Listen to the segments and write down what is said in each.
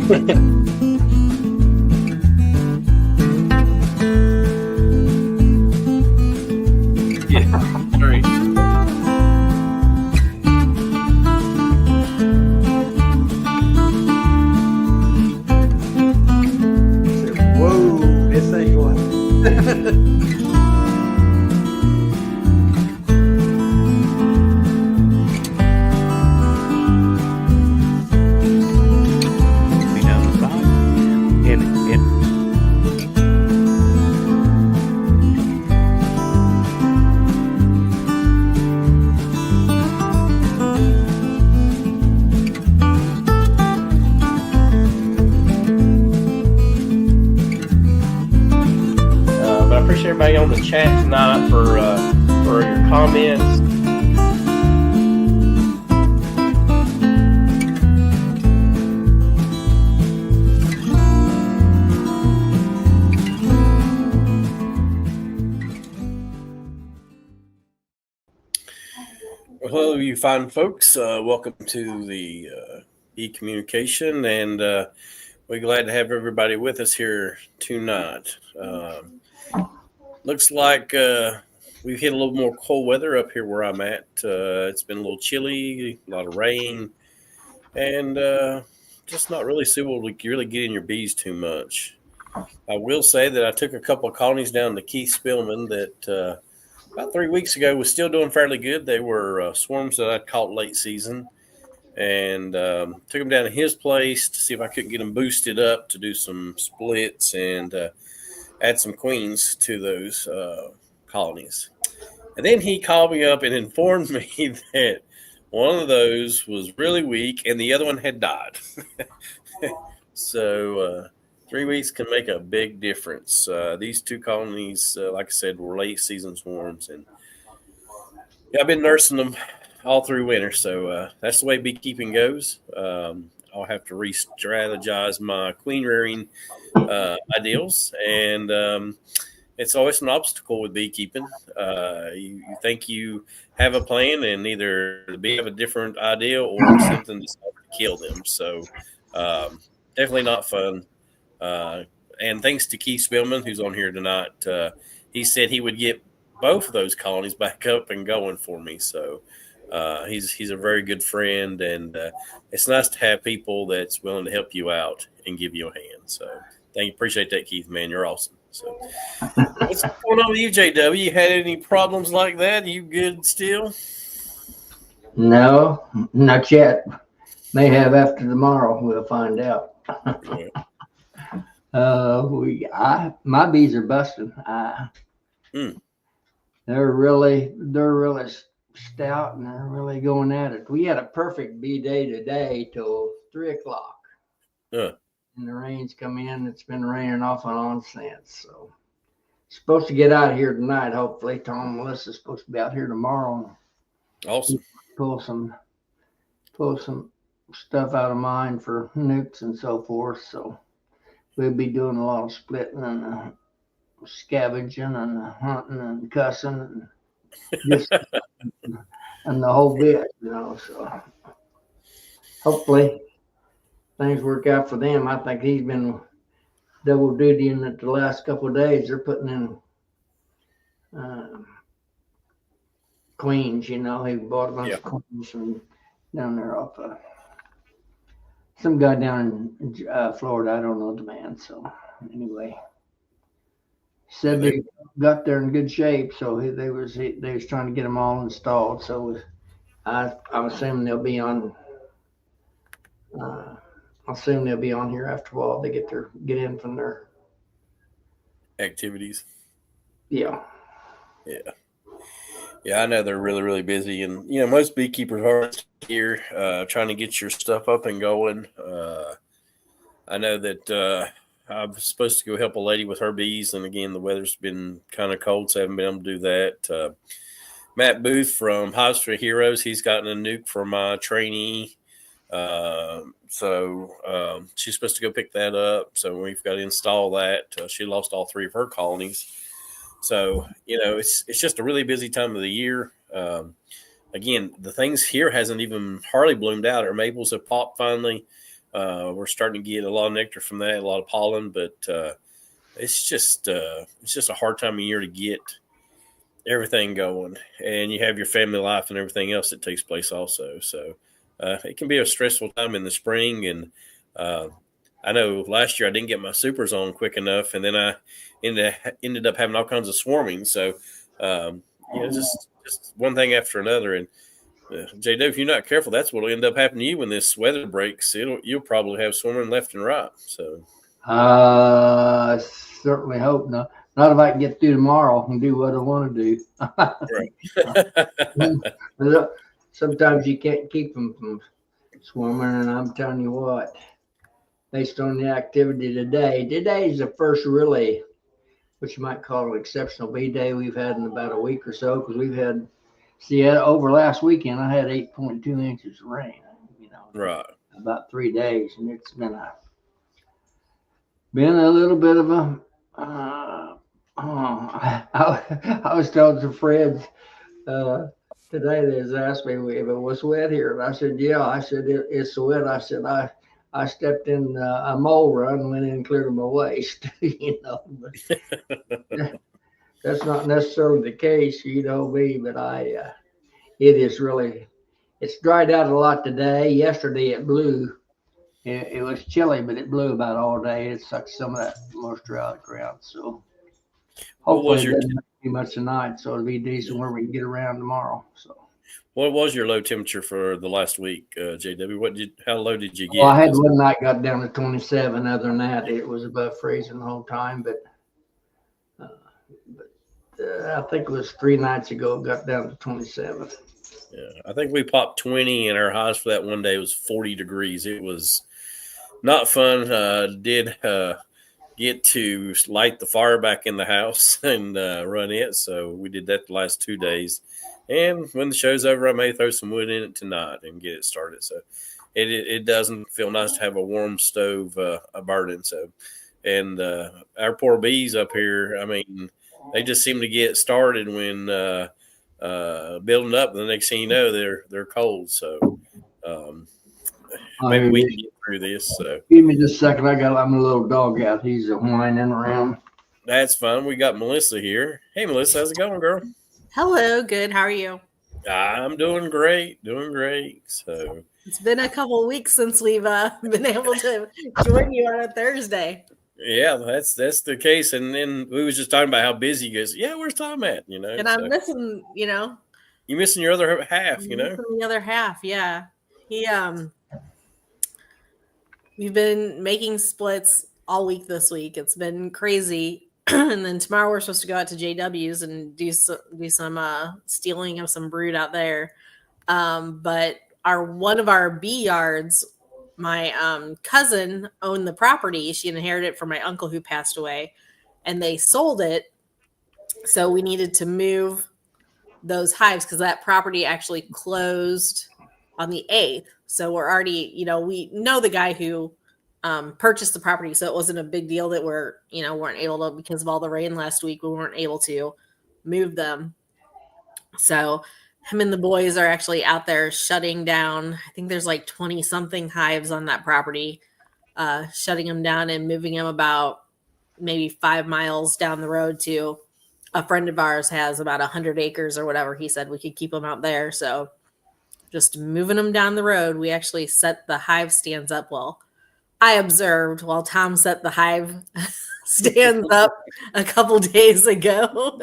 Yeah, great. Whoa, this ain't one. Be down the side. And But I appreciate everybody on the chat tonight for your comments. Well, hello, you fine folks. Welcome to the e-communication, and we're glad to have everybody with us here tonight. Looks like we've hit a little more cold weather up here where I'm at. It's been a little chilly, a lot of rain, and just not really suitable to really get in your bees too much. I will say that I took a couple of colonies down to Keith Spillman that about 3 weeks ago was still doing fairly good. They were swarms that I'd caught late season, and took them down to his place to see if I couldn't get them boosted up to do some splits and add some queens to those colonies. And then he called me up and informed me that one of those was really weak and the other one had died. So 3 weeks can make a big difference. These two colonies, like I said, were late season swarms, and yeah, I've been nursing them all through winter. So that's the way beekeeping goes. I'll have to re-strategize my queen rearing ideals, and it's always an obstacle with beekeeping. You think you have a plan, and either the bee have a different idea or something that's going to kill them. So definitely not fun. And thanks to Keith Spillman, who's on here tonight, he said he would get both of those colonies back up and going for me. So he's a very good friend, and it's nice to have people that's willing to help you out and give you a hand. So appreciate that, Keith, man. You're awesome. So what's going on with you, JW? You had any problems like that? Are you good still? No, not yet. May have after tomorrow. We'll find out. Yeah. My bees are busting. They're really stout, and they're really going at it. We had a perfect bee day today till 3:00. And the rain's come in. It's been raining off and on since. So supposed to get out of here tonight. Hopefully, Tom and Melissa's supposed to be out here tomorrow. Awesome. Pull some stuff out of mine for nukes and so forth. So we'll be doing a lot of splitting and scavenging and hunting and cussing and just and the whole bit, So hopefully things work out for them. I think he's been double dutying it the last couple of days. They're putting in queens. He bought a bunch of queens from down there off some guy down in Florida. I don't know the man. So anyway, said they got there in good shape. So they was trying to get them all installed. So I'm assuming they'll be on. I'll assume they'll be on here after a while. They get in from their activities. Yeah. I know they're really, really busy, and most beekeepers are here trying to get your stuff up and going. I know that I'm supposed to go help a lady with her bees, and again, the weather's been kind of cold, so I haven't been able to do that. Matt Booth from Hives for Heroes, he's gotten a nuke for my trainee. So she's supposed to go pick that up. So we've got to install that. She lost all 3 of her colonies. So, it's just a really busy time of the year. Again, the things here hasn't even hardly bloomed out. Our maples have popped finally. We're starting to get a lot of nectar from that, a lot of pollen, but it's just a hard time of year to get everything going, and you have your family life and everything else that takes place also. So it can be a stressful time in the spring, and uh, I know last year I didn't get my supers on quick enough, and then I ended up having all kinds of swarming. So just one thing after another, and JD, if you're not careful, that's what will end up happening to you when this weather breaks. You'll probably have swarming left and right. So I certainly hope not. Not if I can get through tomorrow and do what I want to right. do. Sometimes you can't keep them from swarming, and I'm telling you what, based on the activity today is the first really, what you might call an exceptional bee day we've had in about a week or so, because we've had, over last weekend, I had 8.2 inches of rain, Right. about 3 days, and it's been a little bit of a, I was telling some friends uh, today, they was asked me if it was wet here, and I said, yeah. I said, it's wet. I said, I stepped in a mole run, went in and cleared my waist, but that's not necessarily the case, me, but it is really, it's dried out a lot today. Yesterday it blew. It was chilly, but it blew about all day. It sucked some of that moisture out of the ground. So What hopefully was it your doesn't too much tonight. So it'll be decent where we can get around tomorrow. So what was your low temperature for the last week, JW? How low did you well, I get? had one night got down to 27. Other than that, it was above freezing the whole time. Uh, I think it was 3 nights ago it got down to 27. Yeah, I think we popped 20, and our highs for that one day was 40 degrees. It was not fun. Did get to light the fire back in the house and run it. So we did that the last 2 days. And when the show's over, I may throw some wood in it tonight and get it started. So it doesn't feel nice to have a warm stove burning. So, and our poor bees up here, I mean, they just seem to get started when building up. And the next thing you know, they're cold. So um, maybe we can get through this. So Give me just a second. I'm a little dog out. He's whining around. that's fun. We got Melissa here. Hey, Melissa, how's it going, girl? Hello, good. How are you? I'm doing great, doing great. So It's been a couple of weeks since we've been able to join you on a Thursday. yeah, that's the case. And then we was just talking about how busy you guys. Yeah, where's Tom at? And I'm missing, You missing your other half. the other half. Yeah, he we've been making splits all week this week. It's been crazy. And then tomorrow we're supposed to go out to JW's and do some stealing of some brood out there. But one of our bee yards, my cousin owned the property. She inherited it from my uncle who passed away, and they sold it. So we needed to move those hives because that property actually closed on the 8th. So we're already, we know the guy who purchased the property, so it wasn't a big deal that weren't able to, because of all the rain last week, we weren't able to move them. So him and the boys are actually out there shutting down. I think there's like 20 something hives on that property, shutting them down and moving them about maybe 5 miles down the road to a friend of ours has about 100 acres or whatever. He said we could keep them out there. So just moving them down the road. We actually set the hive stands up. Well, I observed while Tom set the hive stands up a couple days ago.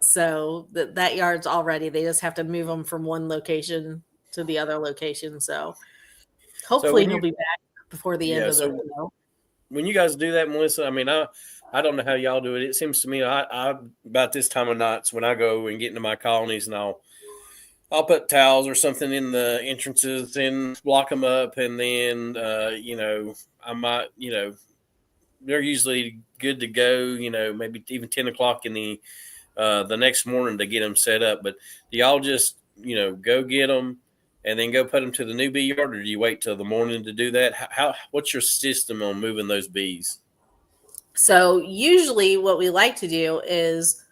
So that yard's all ready. They just have to move them from one location to the other location. So hopefully he'll be back before the end of the video. When you guys do that, Melissa, I mean, I don't know how y'all do it. It seems to me I about this time of nights when I go and get into my colonies, and I'll put towels or something in the entrances and block them up, and then I might they're usually good to go. Maybe even 10 o'clock in the next morning to get them set up. But do y'all just go get them and then go put them to the new bee yard, or do you wait till the morning to do that? What's your system on moving those bees? So usually what we like to do is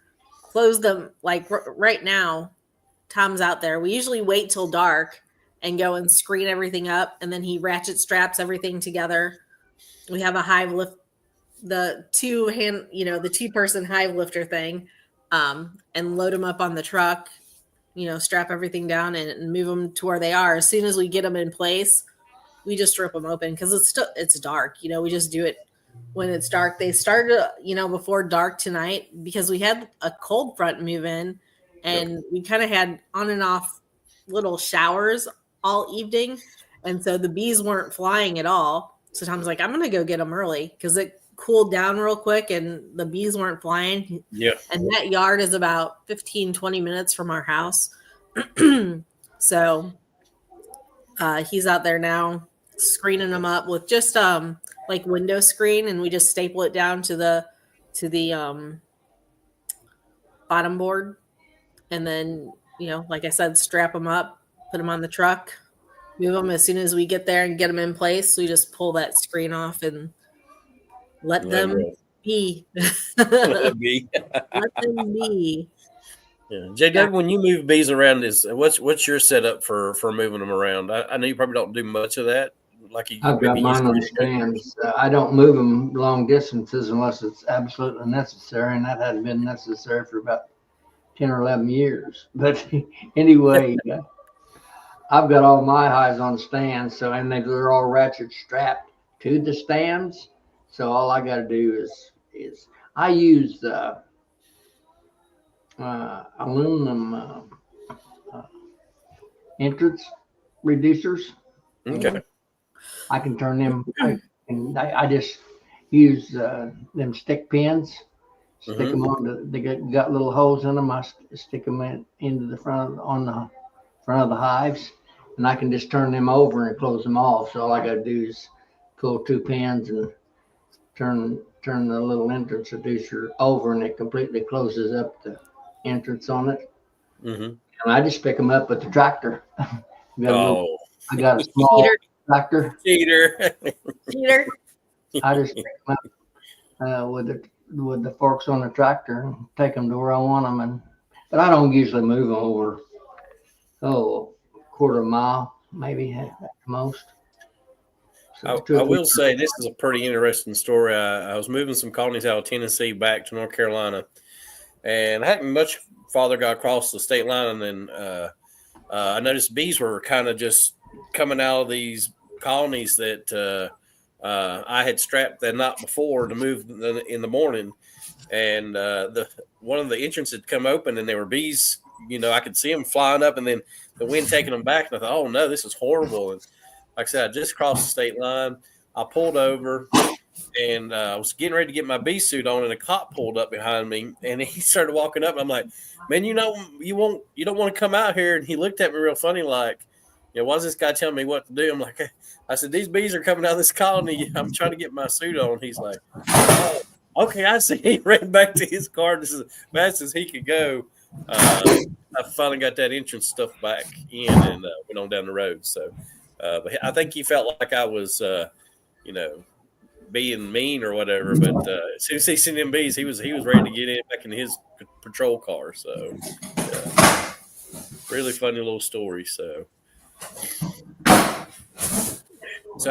close them, like right now Tom's out there. We usually wait till dark and go and screen everything up. And then he ratchet straps everything together. We have a hive lift, the the 2-person hive lifter thing, and load them up on the truck, strap everything down and move them to where they are. As soon as we get them in place, we just rip them open because it's dark. We just do it when it's dark. They started, before dark tonight because we had a cold front move in, and we kind of had on and off little showers all evening, and so the bees weren't flying at all. So Tom's like, I'm gonna go get them early because it cooled down real quick and the bees weren't flying. Yeah. And that yard is about 15-20 minutes from our house. So he's out there now screening them up with just like window screen, and we just staple it down to the bottom board, and then like I said, strap them up, put them on the truck, move them. As soon as we get there and get them in place, we just pull that screen off and let them be. Let them be. Let them be. Yeah. JW, when you move bees around, what's your setup for moving them around? I know you probably don't do much of that. I've got mine on stands. I don't move them long distances unless it's absolutely necessary, and that hasn't been necessary for about 10 or 11 years. But anyway, I've got all my hives on stands, and they're all ratchet strapped to the stands. So all I got to do is I use aluminum entrance reducers. Okay. I can turn them. I just use them stick pins. Stick them on. They got little holes in them. I stick them into the front of the hives, and I can just turn them over and close them off. So all I got to do is pull 2 pins and turn the little entrance reducer over, and it completely closes up the entrance on it. And I just pick them up with the tractor. I got a small tractor. Cheater. I just pick them up with the forks on the tractor and take them to where I want them. But I don't usually move them over a quarter mile, maybe at the most. So I will say this is a pretty interesting story. I was moving some colonies out of Tennessee back to North Carolina, and I hadn't much farther got across the state line, and then I noticed bees were kind of just coming out of these colonies that I had strapped the night before to move in the morning, and one of the entrances had come open, and there were bees. I could see them flying up, and then the wind taking them back, and I thought, "Oh no, this is horrible!" And like I said, I just crossed the state line. I pulled over, and I was getting ready to get my bee suit on, and a cop pulled up behind me, and he started walking up, and I'm like, "Man, you don't want to come out here." And he looked at me real funny, like, why is this guy telling me what to do? I'm like, I said, "These bees are coming out of this colony. I'm trying to get my suit on." He's like, "Oh, okay, I see." He ran back to his car just as fast as he could go. I finally got that entrance stuff back in and went on down the road. So, but I think he felt like I was, being mean or whatever. But as soon as he seen them bees, he was ready to get in back in his patrol car. So, really funny little story. So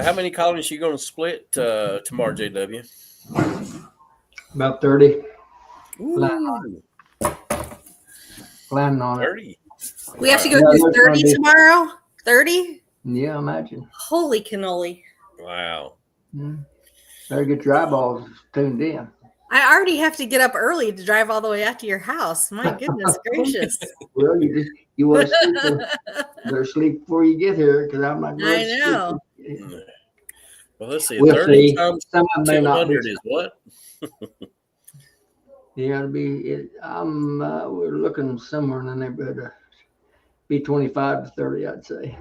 how many colonies are you going to split tomorrow, JW? About 30. Ooh. Planning on 30. it. We have to go do 30 tomorrow? 30? Yeah, imagine. Holy cannoli. Wow. Better get your eyeballs tuned in. I already have to get up early to drive all the way out to your house. My goodness gracious. Well, you want to sleep. Better sleep before you get here, because I'm not going to know. sleep. Well, let's see. We'll 30 see. times Some of them may not 200 be. is what? Yeah, we're looking somewhere in the neighborhood of be 25 to 30, I'd say.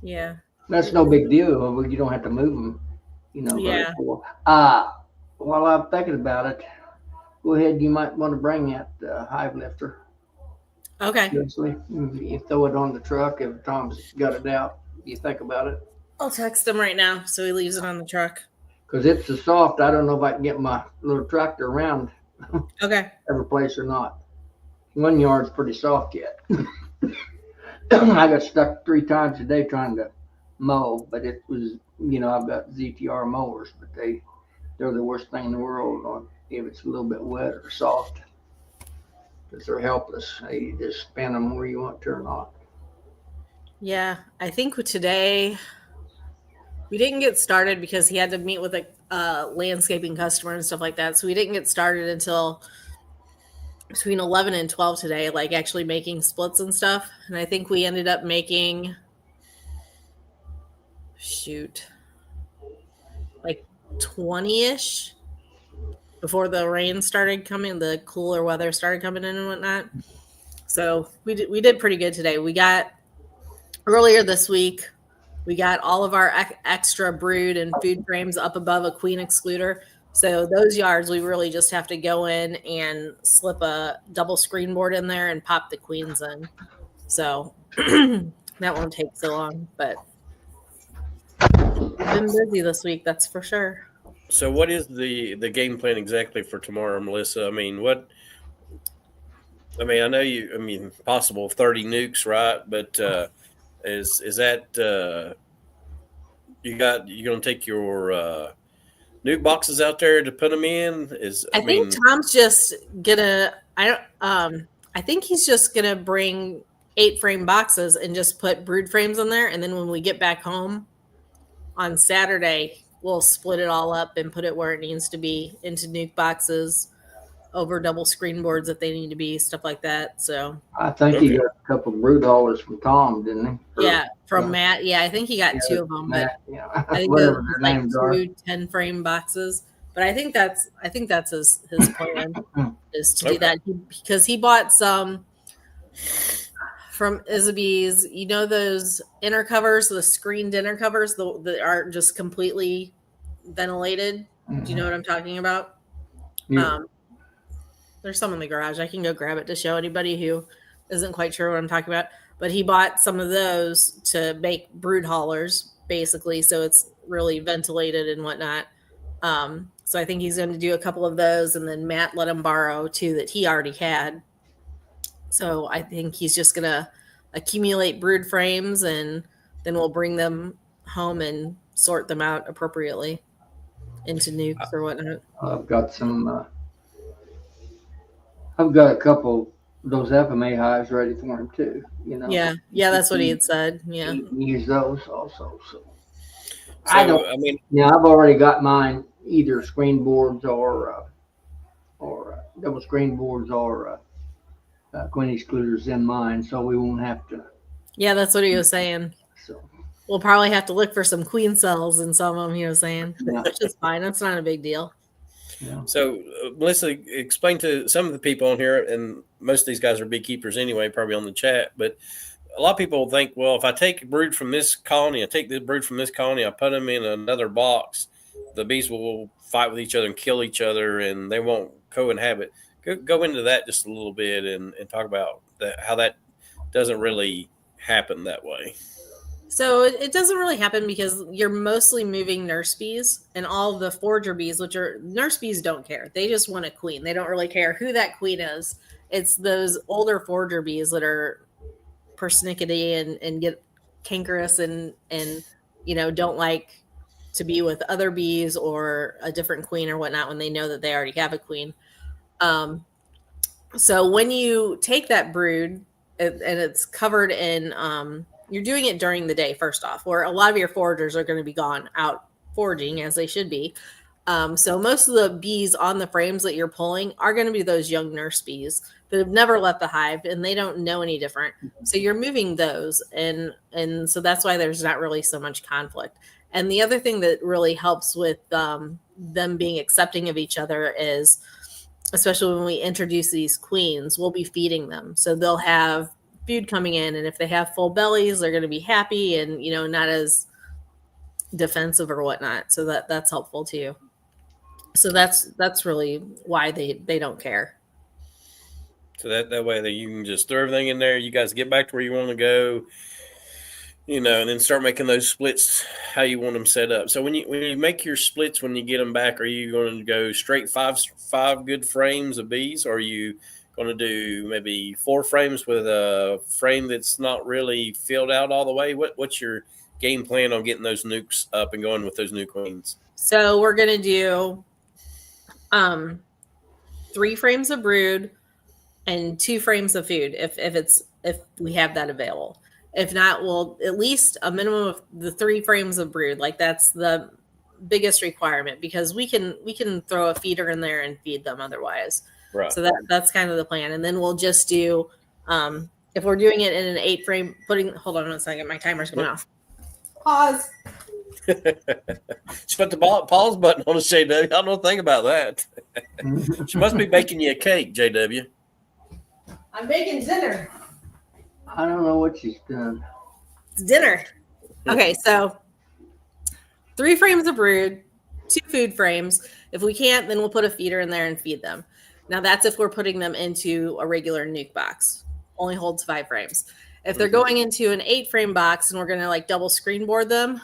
Yeah. That's no big deal. You don't have to move them, Yeah. While I'm thinking about it, go ahead. You might want to bring that hive lifter. Okay. Seriously, you throw it on the truck. If Tom's got it out, you think about it. I'll text him right now so he leaves it on the truck. Because it's so soft, I don't know if I can get my little tractor around Okay. every place or not. One yard's pretty soft yet. I got stuck 3 times a day trying to mow, but it was, I've got ZTR mowers, but they're the worst thing in the world on if it's a little bit wet or soft because they're helpless. You just spin them where you want to or not. Yeah, I think today we didn't get started because he had to meet with a landscaping customer and stuff like that. So we didn't get started until between 11 and 12 today, like actually making splits and stuff. And I think we ended up making, like 20-ish before the rain started coming, the cooler weather started coming in and whatnot. So we did pretty good today. We got earlier this week, we got all of our extra brood and food frames up above a queen excluder. So those yards, we really just have to go in and slip a double screen board in there and pop the queens in. So that won't take so long, but we've been busy this week, that's for sure. So, what is the game plan exactly for tomorrow, Melissa? I mean, I know you. I mean, possible 30 nukes, right? But is that you going to take your nuke boxes out there to put them in? I think Tom's just gonna. I think he's just gonna bring 8-frame boxes and just put brood frames in there, and then when we get back home on Saturday, we'll split it all up and put it where it needs to be into nuke boxes, over double screen boards if they need to be, stuff like that. So I think he got a couple of brood haulers from Tom, didn't he? Yeah, from Matt. Yeah, I think he got 2 of them, Matt, but I think whatever it's their like names are. 2 10-frame boxes. But I think that's his plan is to do that because he bought some from Isabee's. You know those inner covers, the screened inner covers that are just completely ventilated. Do you know what I'm talking about? Yeah. There's some in the garage. I can go grab it to show anybody who isn't quite sure what I'm talking about. But he bought some of those to make brood haulers, basically, so it's really ventilated and whatnot. So I think he's going to do a couple of those, and then Matt let him borrow 2 that he already had. So I think he's just going to accumulate brood frames, and then we'll bring them home and sort them out appropriately into nukes or whatnot. I've got some. I've got a couple of those FMA hives ready for him too. Yeah, that's what he had said. Yeah, you can use those also. So I mean, I've already got mine either screen boards or double screen boards or queen excluders in mine, so we won't have to. Yeah, that's what he was saying. So we'll probably have to look for some queen cells in some of them. He was saying, which is fine. That's not a big deal. Yeah. So, Melissa, explain to some of the people on here, and most of these guys are beekeepers anyway, probably on the chat, but a lot of people think, well, if I take a brood from this colony, I take the brood from this colony, I put them in another box, the bees will fight with each other and kill each other, and they won't co-inhabit. Go into that just a little bit and talk about how that doesn't really happen that way. So it doesn't really happen because you're mostly moving nurse bees, and all of the forager bees, which are nurse bees, don't care. They just want a queen. They don't really care who that queen is. It's those older forager bees that are persnickety and get cankerous and don't like to be with other bees or a different queen or whatnot when they know that they already have a queen. So when you take that brood and it's covered in you're doing it during the day, first off, where a lot of your foragers are going to be gone out foraging, as they should be. So most of the bees on the frames that you're pulling are going to be those young nurse bees that have never left the hive, and they don't know any different. So you're moving those, and so that's why there's not really so much conflict. And the other thing that really helps with them being accepting of each other is, especially when we introduce these queens, we'll be feeding them. So they'll have food coming in, and if they have full bellies, they're going to be happy and not as defensive or whatnot. So that's helpful too. So that's really why they don't care. So that way that you can just throw everything in there, you guys get back to where you want to go, and then start making those splits how you want them set up. So when you make your splits, when you get them back, are you going to go straight five good frames of bees, or are you going to do maybe 4 frames with a frame that's not really filled out all the way? What's your game plan on getting those nukes up and going with those new queens? So we're gonna do 3 frames of brood and 2 frames of food if we have that available. If not, we'll at least a minimum of the 3 frames of brood. Like that's the biggest requirement because we can throw a feeder in there and feed them otherwise. Right. So that's kind of the plan. And then we'll just do if we're doing it in an 8 frame, hold on a second, my timer's going off. Pause. She put the pause button on the JW. I don't know anything about that. She must be baking you a cake, JW. I'm baking dinner. I don't know what she's done. It's dinner. Okay, so 3 frames of brood, 2 food frames. If we can't, then we'll put a feeder in there and feed them. Now that's if we're putting them into a regular nuke box. Only holds 5 frames. If they're going into an 8 frame box and we're going to like double screen board them,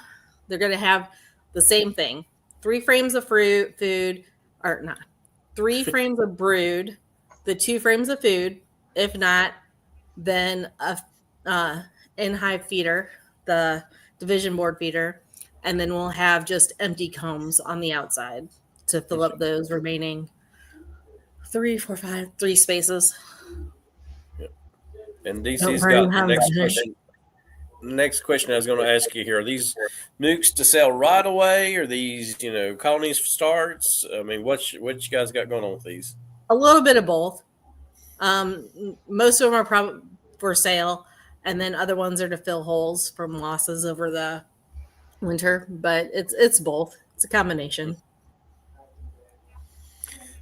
they're going to have the same thing. 3 frames of food, or not. 3 frames of brood, the 2 frames of food. If not, then a in-hive feeder, the division board feeder, and then we'll have just empty combs on the outside to fill up those remaining 3 spaces. Yep. And DC's Don't got the next question. Next question I was going to ask you here: are these nukes to sell right away? Or these, colonies starts? I mean, what you guys got going on with these? A little bit of both. Most of them are probably for sale, and then other ones are to fill holes from losses over the winter. But it's both. It's a combination.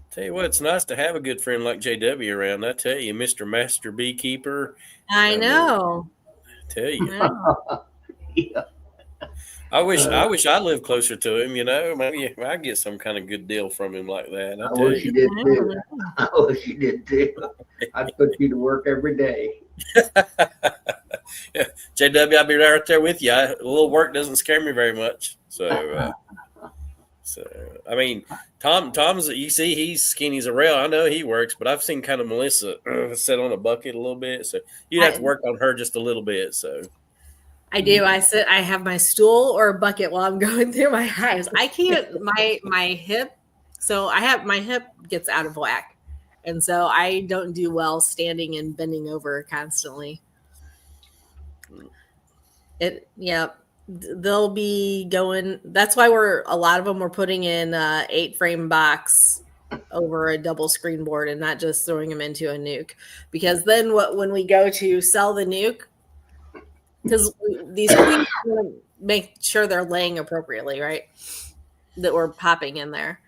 Tell you what, it's nice to have a good friend like JW around. I tell you, Mr. Master Beekeeper. I know. I tell you. Yeah. I wish I lived closer to him. Maybe I get some kind of good deal from him like that. I wish you did too. I wish you did too. I'd put you to work every day. Yeah. JW, I'll be right there with you. A little work doesn't scare me very much. So, I mean, Tom's. You see, he's skinny as a rail. I know he works, but I've seen kind of Melissa sit on a bucket a little bit. So you'd have to work on her just a little bit. So. I do. I have my stool or a bucket while I'm going through my hives. I can't, my hip. So my hip gets out of whack. And so I don't do well standing and bending over constantly. They'll be going. That's why a lot of them we're putting in 8 frame box over a double screen board and not just throwing them into a nuke. Because then when we go to sell the nuke, because these queens want to make sure they're laying appropriately, right? That we're popping in there.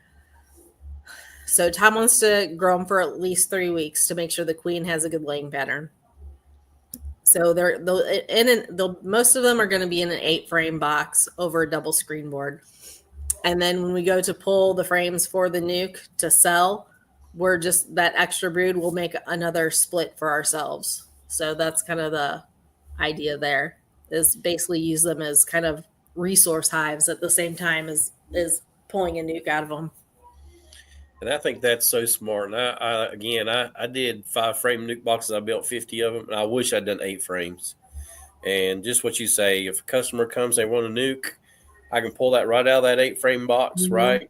So Tom wants to grow them for at least 3 weeks to make sure the queen has a good laying pattern. So most of them are going to be in an 8 frame box over a double screen board. And then when we go to pull the frames for the nuke to sell, we're just that extra brood will make another split for ourselves. So that's kind of the idea there, is basically use them as kind of resource hives at the same time as pulling a nuke out of them. And I think that's so smart. And I did 5 frame nuke boxes. I built 50 of them, and I wish I'd done 8 frames. And just what you say, if a customer comes, they want a nuke, I can pull that right out of that 8 frame box, right?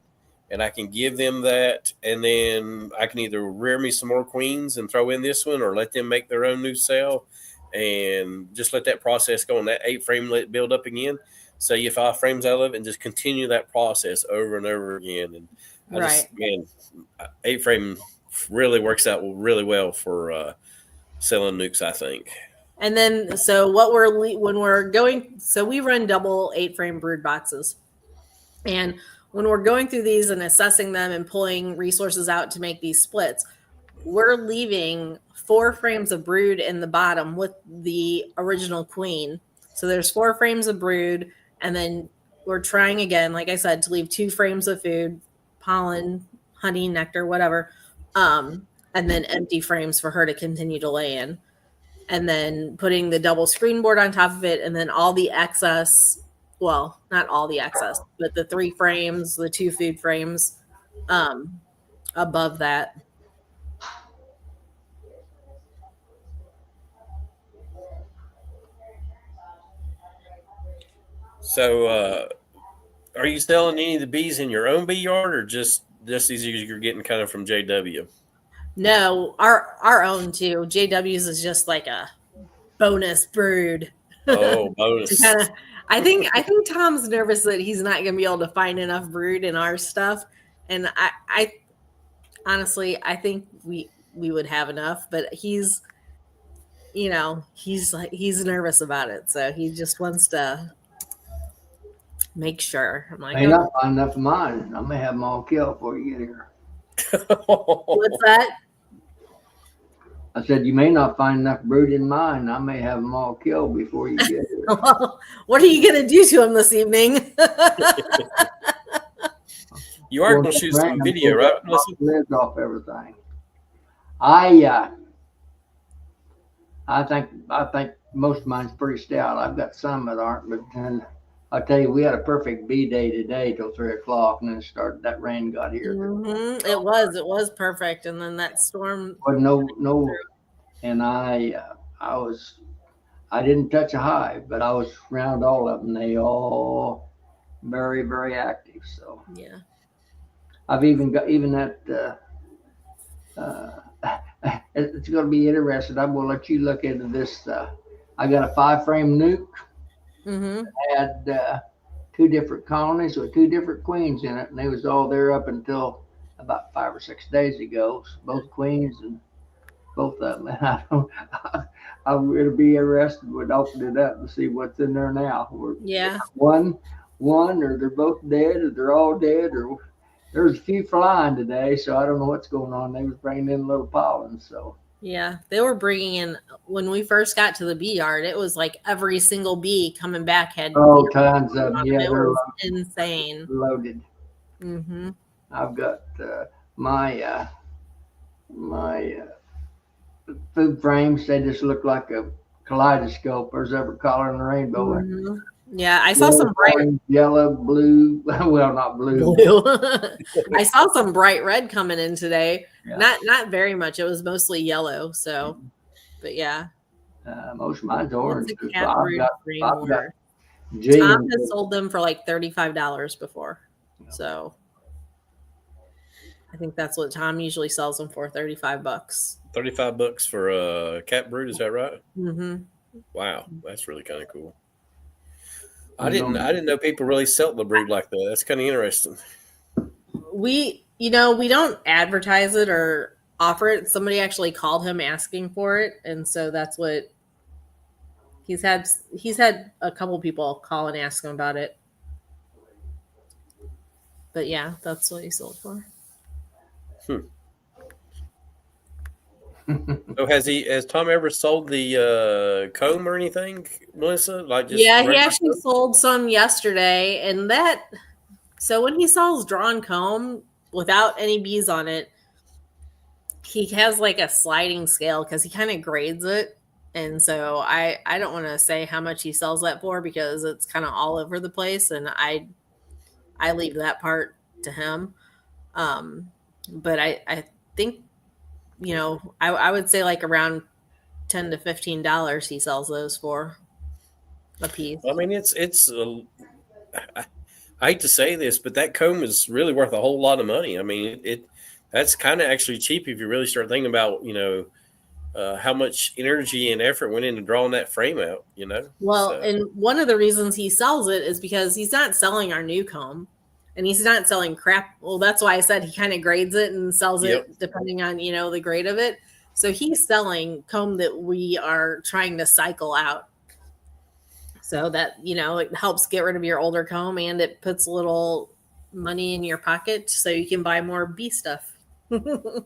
And I can give them that, and then I can either rear me some more queens and throw in this one, or let them make their own new cell, and just let that process go. And that 8 frame let it build up again. So you 5 frames out of it, and just continue that process over and over again. And 8 frame really works out really well for selling nukes, I think. And then, so we run double 8 frame brood boxes. And when we're going through these and assessing them and pulling resources out to make these splits, we're leaving 4 frames of brood in the bottom with the original queen. So there's 4 frames of brood, and then we're trying again, like I said, to leave 2 frames of food, pollen, honey, nectar, whatever, and then empty frames for her to continue to lay in. And then putting the double screen board on top of it, and then all the excess, well, not all the excess, but the 3 frames, the 2 food frames above that. So, are you selling any of the bees in your own bee yard, or just these you're getting kind of from JW? No, our own too. JW's is just like a bonus brood. Oh, To kind bonus. of, I think Tom's nervous that he's not going to be able to find enough brood in our stuff, and I honestly I think we would have enough, but he's nervous about it, so he just wants to make sure. I'm like, May oh, not find enough of mine. I may have them all killed before you get here. what's that? I said, you may not find enough brood in mine. I may have them all killed before you get here. Well, what are you going to do to him this evening? You are going to shoot some video, right, Melissa? Lids off everything. I think most of mine's pretty stout. I've got some that aren't, but then I'll tell you, we had a perfect bee day today till 3:00, and then that rain got here. It was perfect, and then that storm. But no, and I didn't touch a hive, but I was around all of them. They all very, very active. So Yeah. I've even got that. It's going to be interesting. I'm going to let you look into this. I got a 5-frame nuke. Had 2 different colonies with 2 different queens in it, and they was all there up until about 5 or 6 days ago. Both queens and both of them. And I'm going to be interested when opening it up and see what's in there now. Yeah. One, or they're both dead, or they're all dead, or there's a few flying today, so I don't know what's going on. They was bringing in little pollen, so. Yeah, they were bringing in, when we first got to the bee yard, it was like every single bee coming back had tons of them. Yeah, it was insane. Loaded. I've got my food frames. They just look like a kaleidoscope. There's every color in the rainbow. Yeah, I saw some bright orange, yellow, blue. Well, not blue. I saw some bright red coming in today. Yeah. Not very much. It was mostly yellow. So, but yeah. Most of mine's orange. Tom has sold them for like $35 before. Yeah. So I think that's what Tom usually sells them for, $35. $35 for a cat brood, is that right? Mm-hmm. Wow, that's really kind of cool. I didn't know people really sell the brood like that. That's kind of interesting. We don't advertise it or offer it. Somebody actually called him asking for it, and so that's what he's had a couple people call and ask him about it. But yeah, that's what he sold for. So has Tom ever sold the comb or anything, Melissa? He actually sold some yesterday, and so when he sells drawn comb without any bees on it, he has like a sliding scale because he kind of grades it, and so I don't want to say how much he sells that for because it's kind of all over the place, and I leave that part to him. But I think. I would say like around $10 to $15 he sells those for a piece. I mean, it's I hate to say this, but that comb is really worth a whole lot of money. I mean, that's kind of actually cheap if you really start thinking about, how much energy and effort went into drawing that frame out, Well, and one of the reasons he sells it is because he's not selling our new comb. And he's not selling crap. Well, that's why I said he kind of grades it and sells it depending on, the grade of it. So he's selling comb that we are trying to cycle out. So that, it helps get rid of your older comb and it puts a little money in your pocket so you can buy more bee stuff. Yep.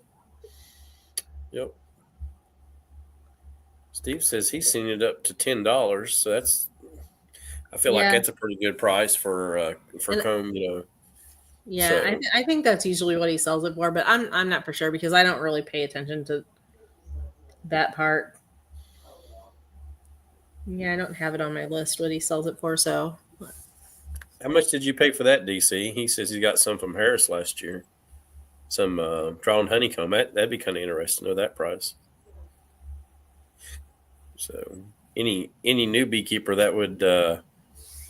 Steve says he's seen it up to $10. So I feel like that's a pretty good price for comb, Yeah, so. I think that's usually what he sells it for, but I'm not for sure because I don't really pay attention to that part. Yeah, I don't have it on my list what he sells it for. So, how much did you pay for that, DC? He says he got some from Harris last year. Some drawn honeycomb. That'd be kind of interesting to know that price. So, any new beekeeper that would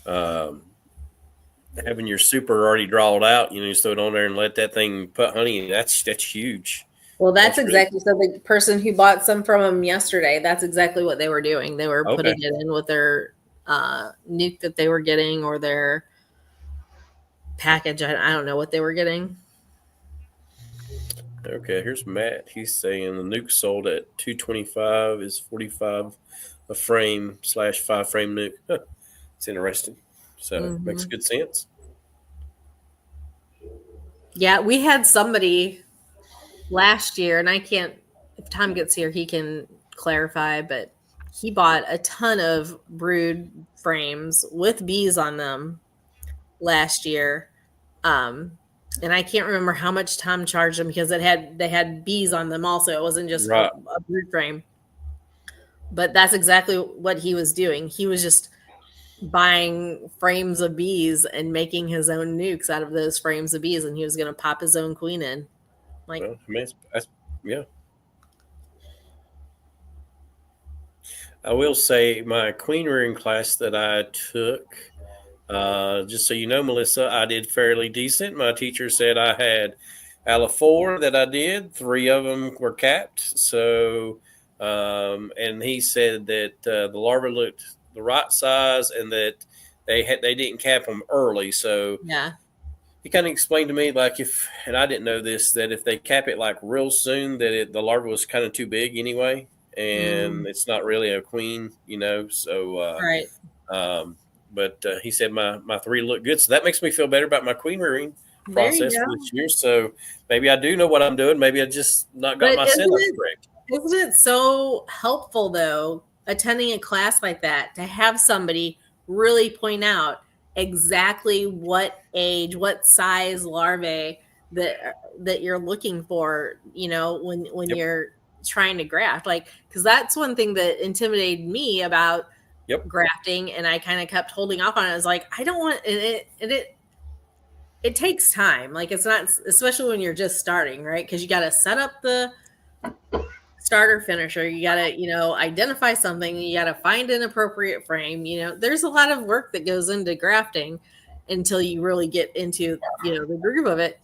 Um, Having your super already drawed out, you just throw it on there and let that thing put honey in. That's huge. Well, that's That's really exactly so. The person who bought some from him yesterday, that's exactly what they were doing. They were okay. putting it in with their nuke that they were getting or their package. I don't know what they were getting. Okay, here's Matt. He's saying the nuke sold at 225 is 45 a frame slash 5 frame nuke. Huh, it's interesting. So makes Mm-hmm. good sense. Yeah, we had somebody last year, and I can't, if Tom gets here, he can clarify, but he bought a ton of brood frames with bees on them last year. Um, and I can't remember how much Tom charged them because they had bees on them also. It wasn't just Right. a brood frame. But that's exactly what he was doing. He was just buying frames of bees and making his own nukes out of those frames of bees, and he was going to pop his own queen in. Like, Well, I mean, yeah. I will say my queen rearing class that I took, just so you know, Melissa, I did fairly decent. My teacher said I had out of 4 that I did, 3 of them were capped. So, and he said that the larvae looked the right size and that they didn't cap them early. So yeah. he kind of explained to me like if, and I didn't know this, that if they cap it like real soon, that the larva was kind of too big anyway, and Mm, it's not really a queen, So, right. um, but he said my 3 look good, so that makes me feel better about my queen rearing There you process for go. this year. So maybe I do know what I'm doing. Maybe I just not got But my setup correct. isn't it so helpful though, attending a class like that, to have somebody really point out exactly what age, what size larvae that you're looking for, when Yep. you're trying to graft. Like, because that's one thing that intimidated me about Yep. grafting, and I kind of kept holding off on it. I was like, I don't want it takes time. Like, it's not, especially when you're just starting, right? Because you got to set up the starter finisher. You got to, identify something. You got to find an appropriate frame. There's a lot of work that goes into grafting until you really get into, the groove of it.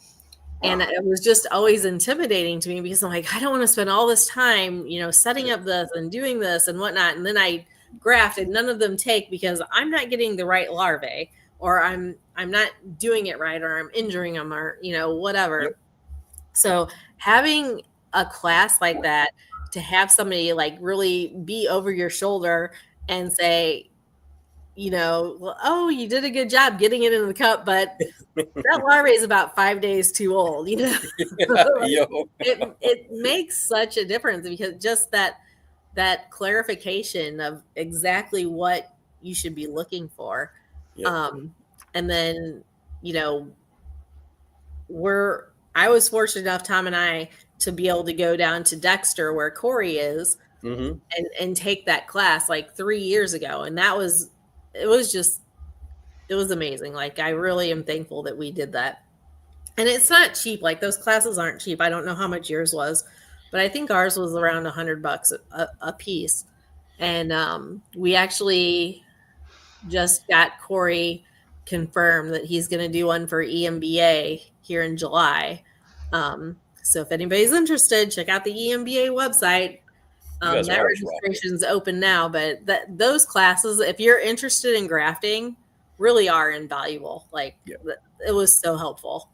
And it was just always intimidating to me because I'm like, I don't want to spend all this time, setting up this and doing this and whatnot. And then I graft and none of them take because I'm not getting the right larvae, or I'm not doing it right, or I'm injuring them, or Yep. whatever. So having a class like that, to have somebody like really be over your shoulder and say, well, oh, you did a good job getting it in the cup, but that larvae is about 5 days too old. Like, Yo. it makes such a difference because just that clarification of exactly what you should be looking for. Yep. And then, you know, I was fortunate enough, Tom and I, to be able to go down to Dexter where Corey is, Mm-hmm. and take that class like 3 years ago. And it was amazing. Like, I really am thankful that we did that. And it's not cheap. Like, those classes aren't cheap. I don't know how much yours was, but I think ours was around $100 a piece. And we actually just got Corey confirmed that he's going to do one for EMBA here in July. So if anybody's interested, check out the EMBA website. You guys That are always rocking. registration's open now, but those classes, if you're interested in grafting, really are invaluable. Like, Yep. it was so helpful.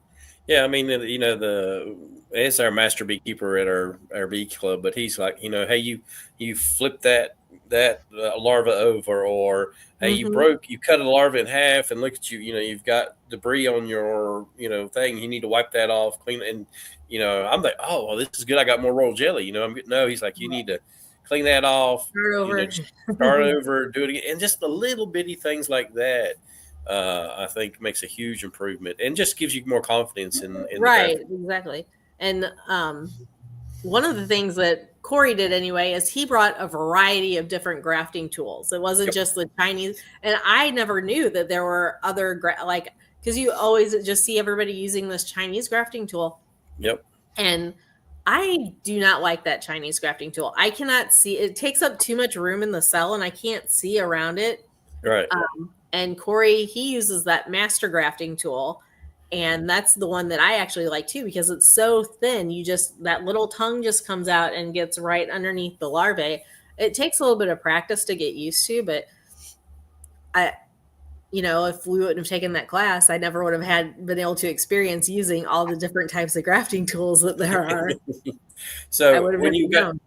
Yeah, I mean, it's our master beekeeper at our bee club, but he's like, hey, you flip that larva over, or hey, Mm-hmm. you cut a larva in half, and look at you, you've got debris on your thing. You need to wipe that off, clean it, and I'm like, oh, well, this is good. I got more royal jelly. No, he's like, you need to clean that off. Start over. Just start over, do it again, and just the little bitty things like that. I think makes a huge improvement and just gives you more confidence in the Right, graphic. exactly. And one of the things that Corey did anyway is he brought a variety of different grafting tools. It wasn't Yep. just the Chinese, and I never knew that there were other like, because you always just see everybody using this Chinese grafting tool, Yep. and I do not like that Chinese grafting tool. I cannot see, it takes up too much room in the cell, and I can't see around it. Right. And Corey, he uses that master grafting tool. And that's the one that I actually like too, because it's so thin. That little tongue just comes out and gets right underneath the larvae. It takes a little bit of practice to get used to, but if we wouldn't have taken that class, I never would have been able to experience using all the different types of grafting tools that there are. I So would have when you known.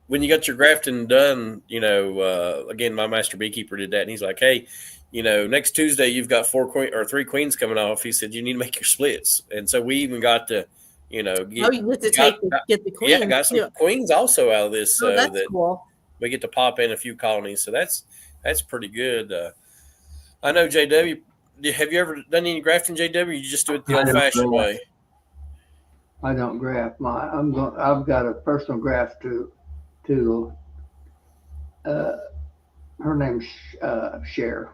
got your grafting done, again, my master beekeeper did that, and he's like, "Hey, next Tuesday you've got 3 queens coming off." He said, "You need to make your splits," and so we even got to, you get to get the queens. Yeah, got some queens also out of this. That's that cool. We get to pop in a few colonies, so that's pretty good. I know, JW. Have you ever done any grafting, JW? You just do it the old-fashioned way. I don't graft. I've got a personal graft to her name's Cher.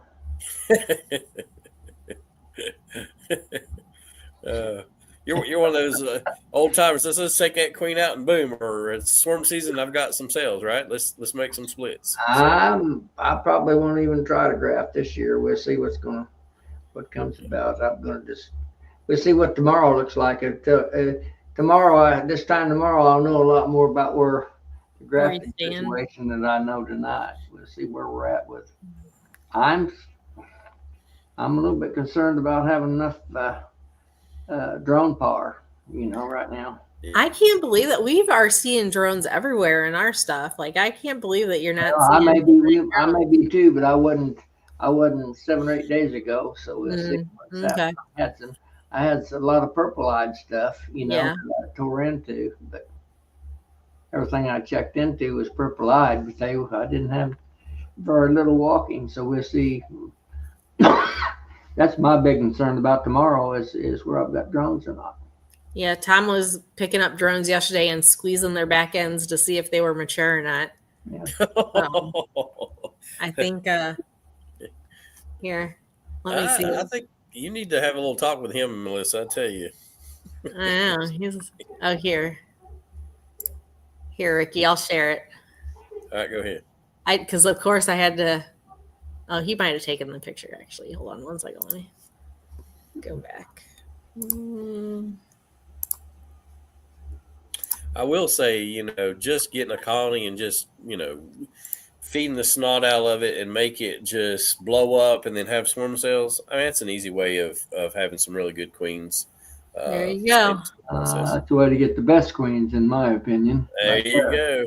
You're one of those old timers. Let's take that queen out and boom, or it's swarm season. I've got some sales, right? Let's make some splits. I probably won't even try to graft this year. We'll see what comes about. We'll see what tomorrow looks like. Tomorrow, this time tomorrow, I'll know a lot more about where the grafting situation than I know tonight. We'll see where we're at with. I'm a little bit concerned about having enough drone power, right now. I can't believe that we are seeing drones everywhere in our stuff. Like, I can't believe that you're not. I may be too, but I wasn't 7 or 8 days ago. So we'll see what's happening. I had a lot of purple-eyed stuff, that I tore into, but everything I checked into was purple-eyed. But I didn't have very little walking, so we'll see. That's my big concern about tomorrow is where I've got drones or not. Yeah, Tom was picking up drones yesterday and squeezing their back ends to see if they were mature or not. Yeah. I think here, let me see. I think you need to have a little talk with him, Melissa. I tell you. I know. Here, Ricky, I'll share it. All right, go ahead. Because of course I had to. Oh, he might have taken the picture, actually. Hold on one second. Let me go back. I will say, just getting a colony and just, feeding the snot out of it and make it just blow up and then have swarm cells. I mean, that's an easy way of having some really good queens. There you go. That's the way to get the best queens, in my opinion. There you go.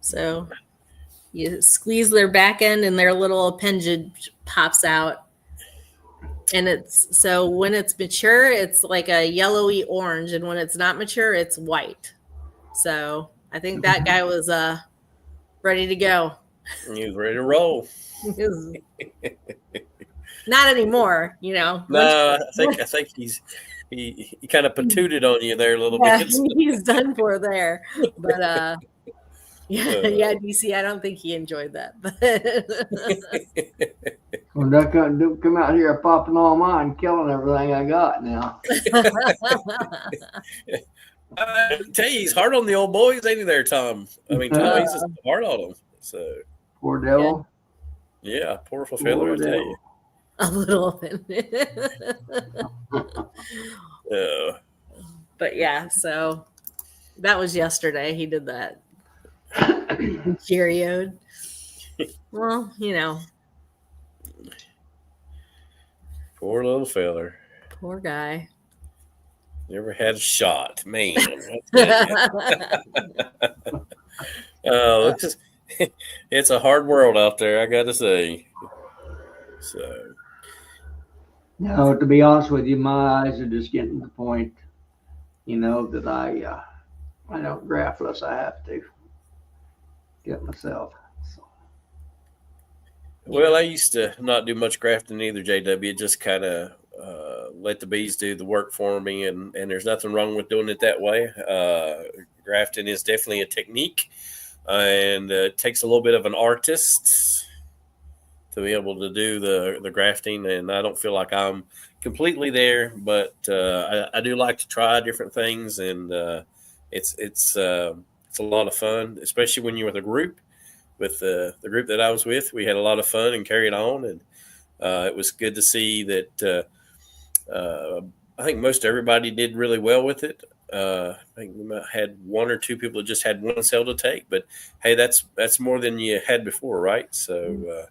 So you squeeze their back end and their little appendage pops out. And when it's mature, it's like a yellowy orange. And when it's not mature, it's white. So I think that guy was ready to go. He was ready to roll. Not anymore, No, I think he kind of patooted on you there a little bit. He's done for there. But yeah, DC, I don't think he enjoyed that. Well, that come out here popping all mine, killing everything I got now. I tell you, he's hard on the old boys, ain't he there, Tom? I mean, Tom, he's just hard on them. So poor devil. Yeah, poor feather, I tell you. A little bit. But yeah, so that was yesterday. He did that. Cheerioed. Well, Poor little feller. Poor guy. Never had a shot, man. It's a hard world out there, I got to say. So. No, to be honest with you, my eyes are just getting to the point, that I don't graft unless I have to get myself. So. Well, I used to not do much grafting either, JW. Just kind of let the bees do the work for me, and there's nothing wrong with doing it that way. Grafting is definitely a technique, and it takes a little bit of an artist to be able to do the grafting, and I don't feel like I'm completely there, but I do like to try different things, and it's a lot of fun, especially when you're with a group. With the group that I was with, we had a lot of fun and carried on, and It was good to see that. I think most everybody did really well with it. I think we might had one or two people that just had one cell to take, but hey, that's more than you had before, right? So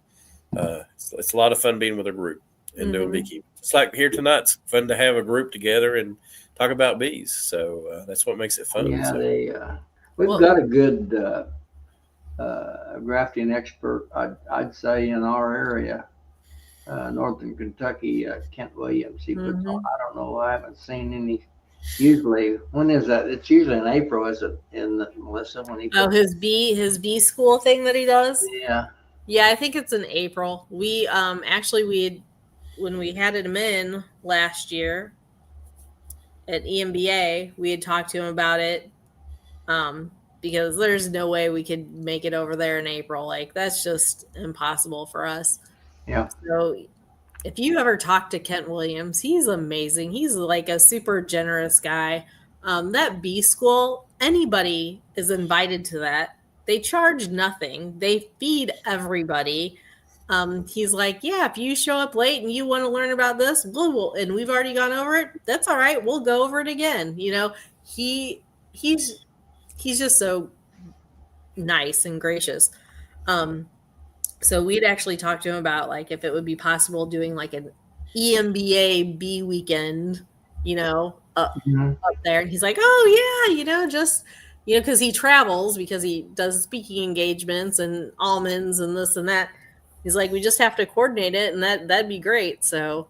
it's a lot of fun being with a group and doing beekeeping. It's like here tonight. It's fun to have a group together and talk about bees. So that's what makes it fun. Yeah, So. we've got a good grafting expert, I'd say, in our area. Northern Kentucky, Kent Williams. He puts on, I don't know, I haven't seen any. Usually, when is that? It's usually in April, is it? Melissa, when he puts, his bee school thing that he does. Yeah, I think it's in April. We actually when we had him in last year at EMBA, we had talked to him about it. Because there's no way we could make it over there in April. Like that's just impossible for us. Yeah. So if you ever talk to Kent Williams, he's amazing. He's like a super generous guy. That bee school, anybody is invited to that. They charge nothing. They feed everybody. He's like, yeah, if you show up late and you want to learn about this, and we've already gone over it, that's all right. We'll go over it again. You know, he's just so nice and gracious. So we'd actually talked to him about like if it would be possible doing like an EMBA bee weekend, up there. And he's like, oh yeah, just because he travels, because he does speaking engagements and almonds and this and that. He's like, we just have to coordinate it, and that'd be great. So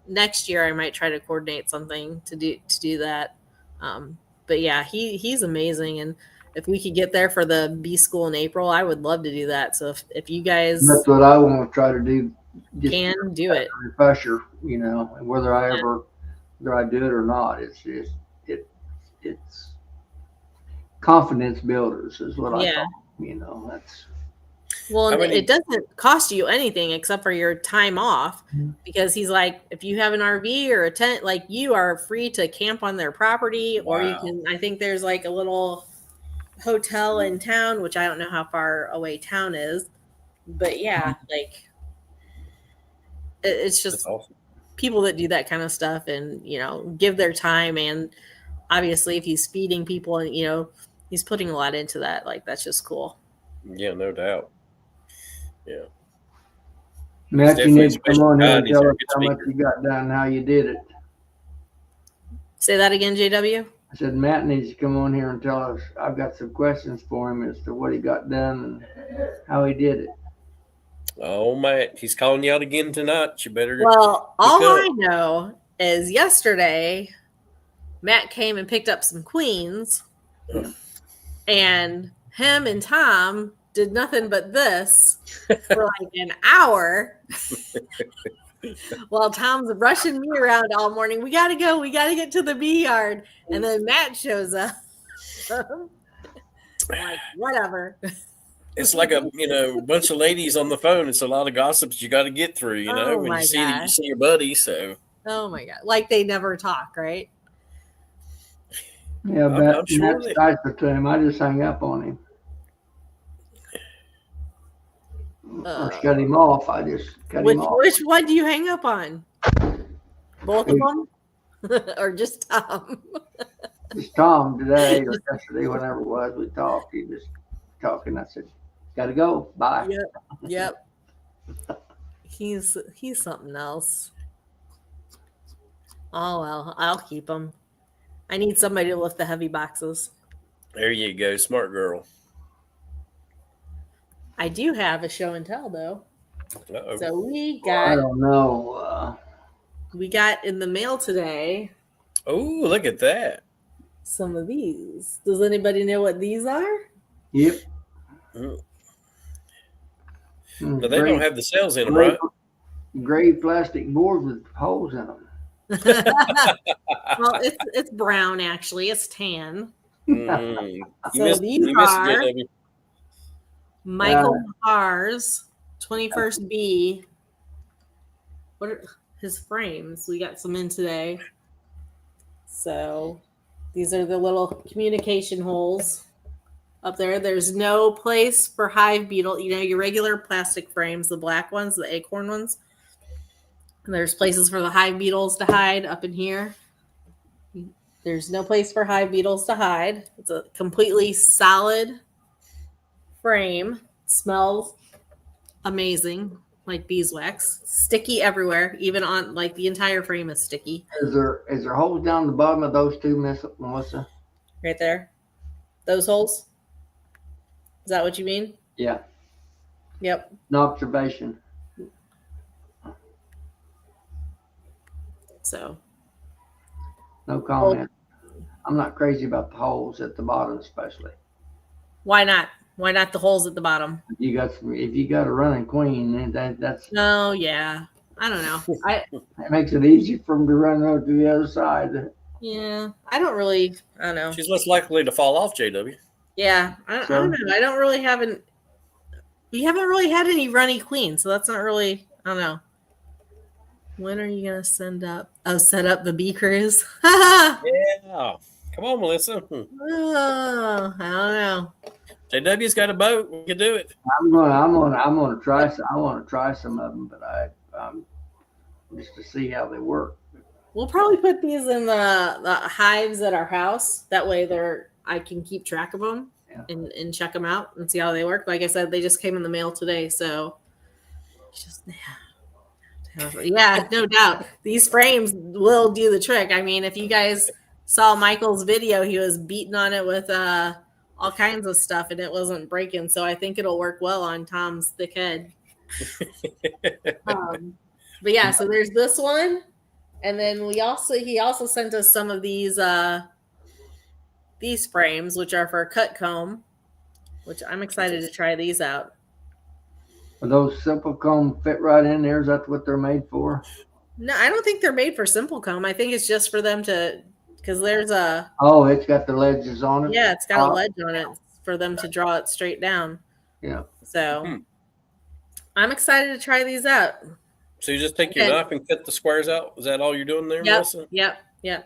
next year I might try to coordinate something to do that. But yeah, he's amazing, and if we could get there for the bee school in April, I would love to do that. So if you guys, that's what I want to try to do. Just can do it, refresher, whether I do it or not, it's confidence builders is what I call them, that's. Well, it doesn't cost you anything except for your time off, because he's like, if you have an RV or a tent, like you are free to camp on their property, or you can, I think there's like a little hotel in town, which I don't know how far away town is, but yeah, like it's just awesome. People that do that kind of stuff and, give their time. And obviously if he's feeding people and, he's putting a lot into that, like, that's just cool. Yeah, no doubt. Yeah. Matt, you need to come on here and tell us how much you got done and how you did it. Say that again, JW. I said Matt needs to come on here and tell us. I've got some questions for him as to what he got done and how he did it. Oh, Matt, he's calling you out again tonight. You better. Well, all I know is yesterday, Matt came and picked up some queens, and him and Tom did nothing but this for like an hour. While Tom's rushing me around all morning. We got to go. We got to get to the bee yard. And then Matt shows up. Like, whatever. It's like a bunch of ladies on the phone. It's a lot of gossips you got to get through, when you see your buddy. So. Oh my God. Like they never talk, right? Yeah, but Matt's nicer to him. I just hung up on him. Or cut him off. I just cut him off. Which one do you hang up on? Both of them? Or just Tom? Just Tom today or yesterday, whenever it was, we talked. He was talking. I said, gotta go. Bye. Yep. He's something else. Oh, well, I'll keep him. I need somebody to lift the heavy boxes. There you go. Smart girl. I do have a show and tell, though. Uh-oh. So we got. I don't know. We got in the mail today. Oh, look at that. Some of these. Does anybody know what these are? Yep. No, they don't have the cells in them, right? Gray plastic boards with holes in them. Well, it's brown, actually. It's tan. So these are Michael Mahar's 21st Bee. What are his frames? We got some in today. So these are the little communication holes up there. There's no place for hive beetle. Your regular plastic frames, the black ones, the acorn ones. There's places for the hive beetles to hide up in here. There's no place for hive beetles to hide. It's a completely solid frame. It smells amazing, like beeswax. Sticky everywhere, even on like the entire frame is sticky. Is there holes down the bottom of those two, Miss Melissa? Right there. Those holes. Is that what you mean? Yeah. Yep. An observation. So No comment. I'm not crazy about the holes at the bottom, especially. why not? Why not the holes at the bottom? If you got a running queen, then that's Oh yeah. I don't know. that makes it easy for them to run over to the other side. I don't know. She's less likely to fall off, JW. Yeah. I don't know. I don't really we haven't really had any runny queens, so that's not really, I don't know. When are you gonna set up the bee cruise? Yeah. Come on, Melissa. Oh, I don't know. JW's got a boat. We can do it. I'm gonna try some. I want to try some of them, but just to see how they work. We'll probably put these in the hives at our house. That way I can keep track of them and check them out and see how they work. Like I said, they just came in the mail today, so yeah, no doubt. These frames will do the trick. I mean, if you guys saw Michael's video, he was beating on it with all kinds of stuff and it wasn't breaking. So I think it'll work well on Tom's thick head. But yeah, so there's this one. And then he also sent us some of these frames, which are for cut comb, which I'm excited to try these out. Are those simple comb fit right in there? Is that what they're made for? No, I don't think they're made for simple comb. I think it's just for them to, because there's a. Oh, it's got the ledges on it. Yeah, it's got a ledge on it for them to draw it straight down. Yeah. So I'm excited to try these out. So you just take your knife and cut the squares out? Is that all you're doing there, Melissa? Yep.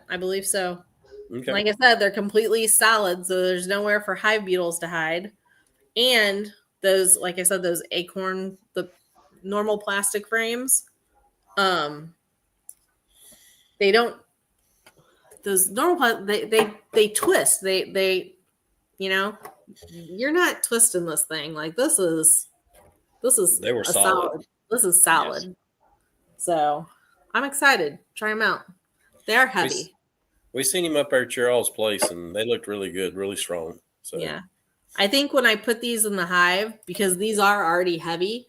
I believe so. Okay. Like I said, they're completely solid, so there's nowhere for hive beetles to hide. And those, like I said, those acorn, the normal plastic frames, they don't. Those normal, they twist. They, you're not twisting this thing. Like this is. They were solid. This is solid. Yes. So I'm excited. Try them out. They're heavy. We seen him up there at your all's place, and they looked really good, really strong. So yeah, I think when I put these in the hive, because these are already heavy,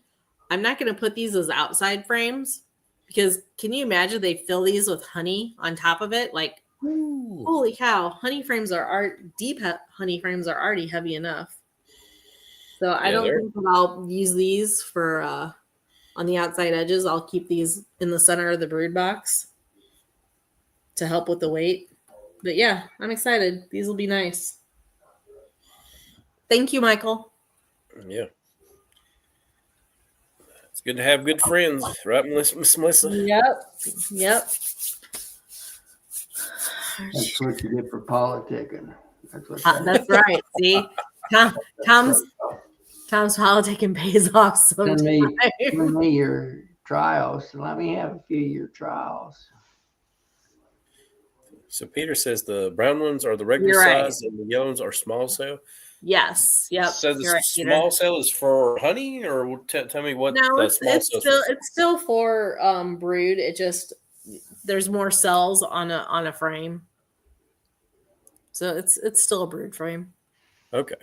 I'm not going to put these as outside frames because can you imagine they fill these with honey on top of it? Like, ooh. Holy cow! Honey frames deep honey frames are already heavy enough. So I don't think that I'll use these for on the outside edges. I'll keep these in the center of the brood box to help with the weight. But yeah, I'm excited. These will be nice. Thank you, Michael. Yeah. It's good to have good friends, right, Miss Melissa? Yep. That's what you get for politicking. That's right. See, Tom's politicking pays off sometimes. Send me your trials. Let me have a few of your trials. So Peter says the brown ones are the regular size and the yellow ones are small cell. Yes. Yep. So the small cell is for honey, or tell me what the small cell is. It's still for brood. It just there's more cells on a frame, so it's still a brood frame. Okay.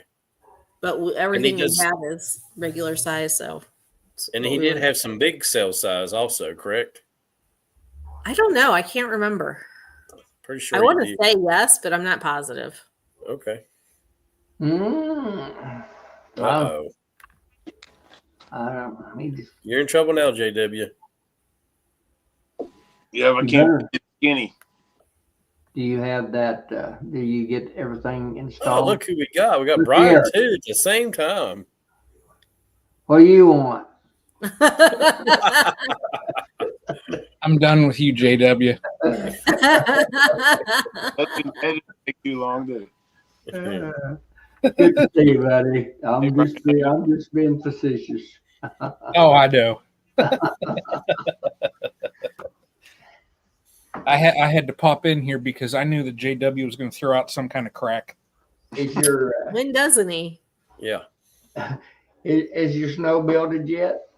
But everything we have is regular size. So. And he did have some big cell size also, correct? I don't know. I can't remember. Pretty sure. I want to say yes, but I'm not positive. Okay. Uh-oh. I don't know. You're in trouble now, JW. Yeah, I can't get skinny. Do you have that? Do you get everything installed? Oh, look who we got. We got Brian, too, at the same time. What do you want? I'm done with you, JW. That didn't take too long to. Good to see you, buddy. I'm just being facetious. Oh, I know. I had to pop in here because I knew that JW was going to throw out some kind of crack. Is your When doesn't he? Yeah. is your snow builded yet?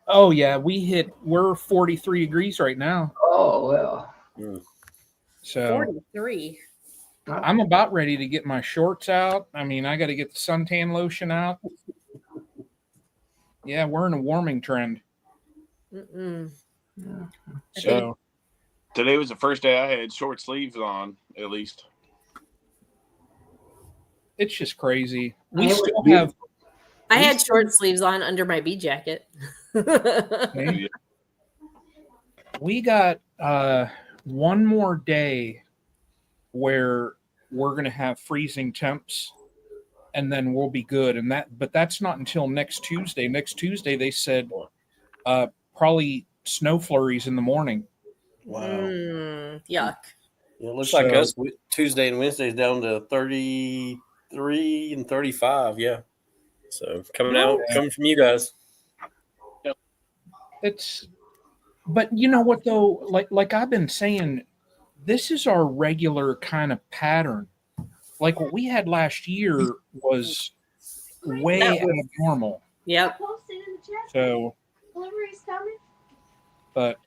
Oh yeah, we're 43 degrees right now. Oh well. Mm. So 43. I'm about ready to get my shorts out. I mean, I got to get the suntan lotion out. Yeah, we're in a warming trend. Mm-mm. So Today was the first day I had short sleeves on, at least. it's just crazy. And We it was still have. beautiful. I had short sleeves on under my bee jacket. Okay. We got one more day where we're going to have freezing temps, and then we'll be good. But that's not until next Tuesday. Next Tuesday, they said probably snow flurries in the morning. Wow. Yuck. Yeah, it looks like us Tuesday and Wednesday is down to 33 and 35. Yeah. So coming from you guys. But you know what though? Like I've been saying, this is our regular kind of pattern. Like what we had last year was way out of normal. Yep. So, but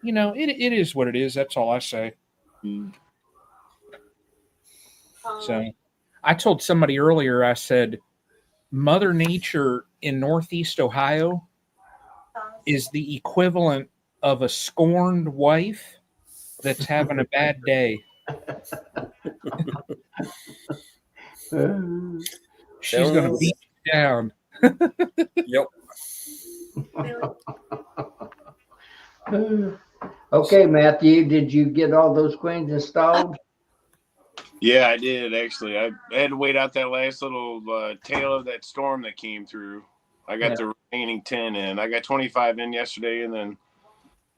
you know, it is what it is. That's all I say. So, I told somebody earlier. I said, Mother Nature in Northeast Ohio is the equivalent of a scorned wife that's having a bad day. She's going to beat you down. Yep. Okay, Matthew, did you get all those queens installed? Yeah, I did actually. I had to wait out that last little tail of that storm that came through. I got the remaining 10 in. I got 25 in yesterday, and then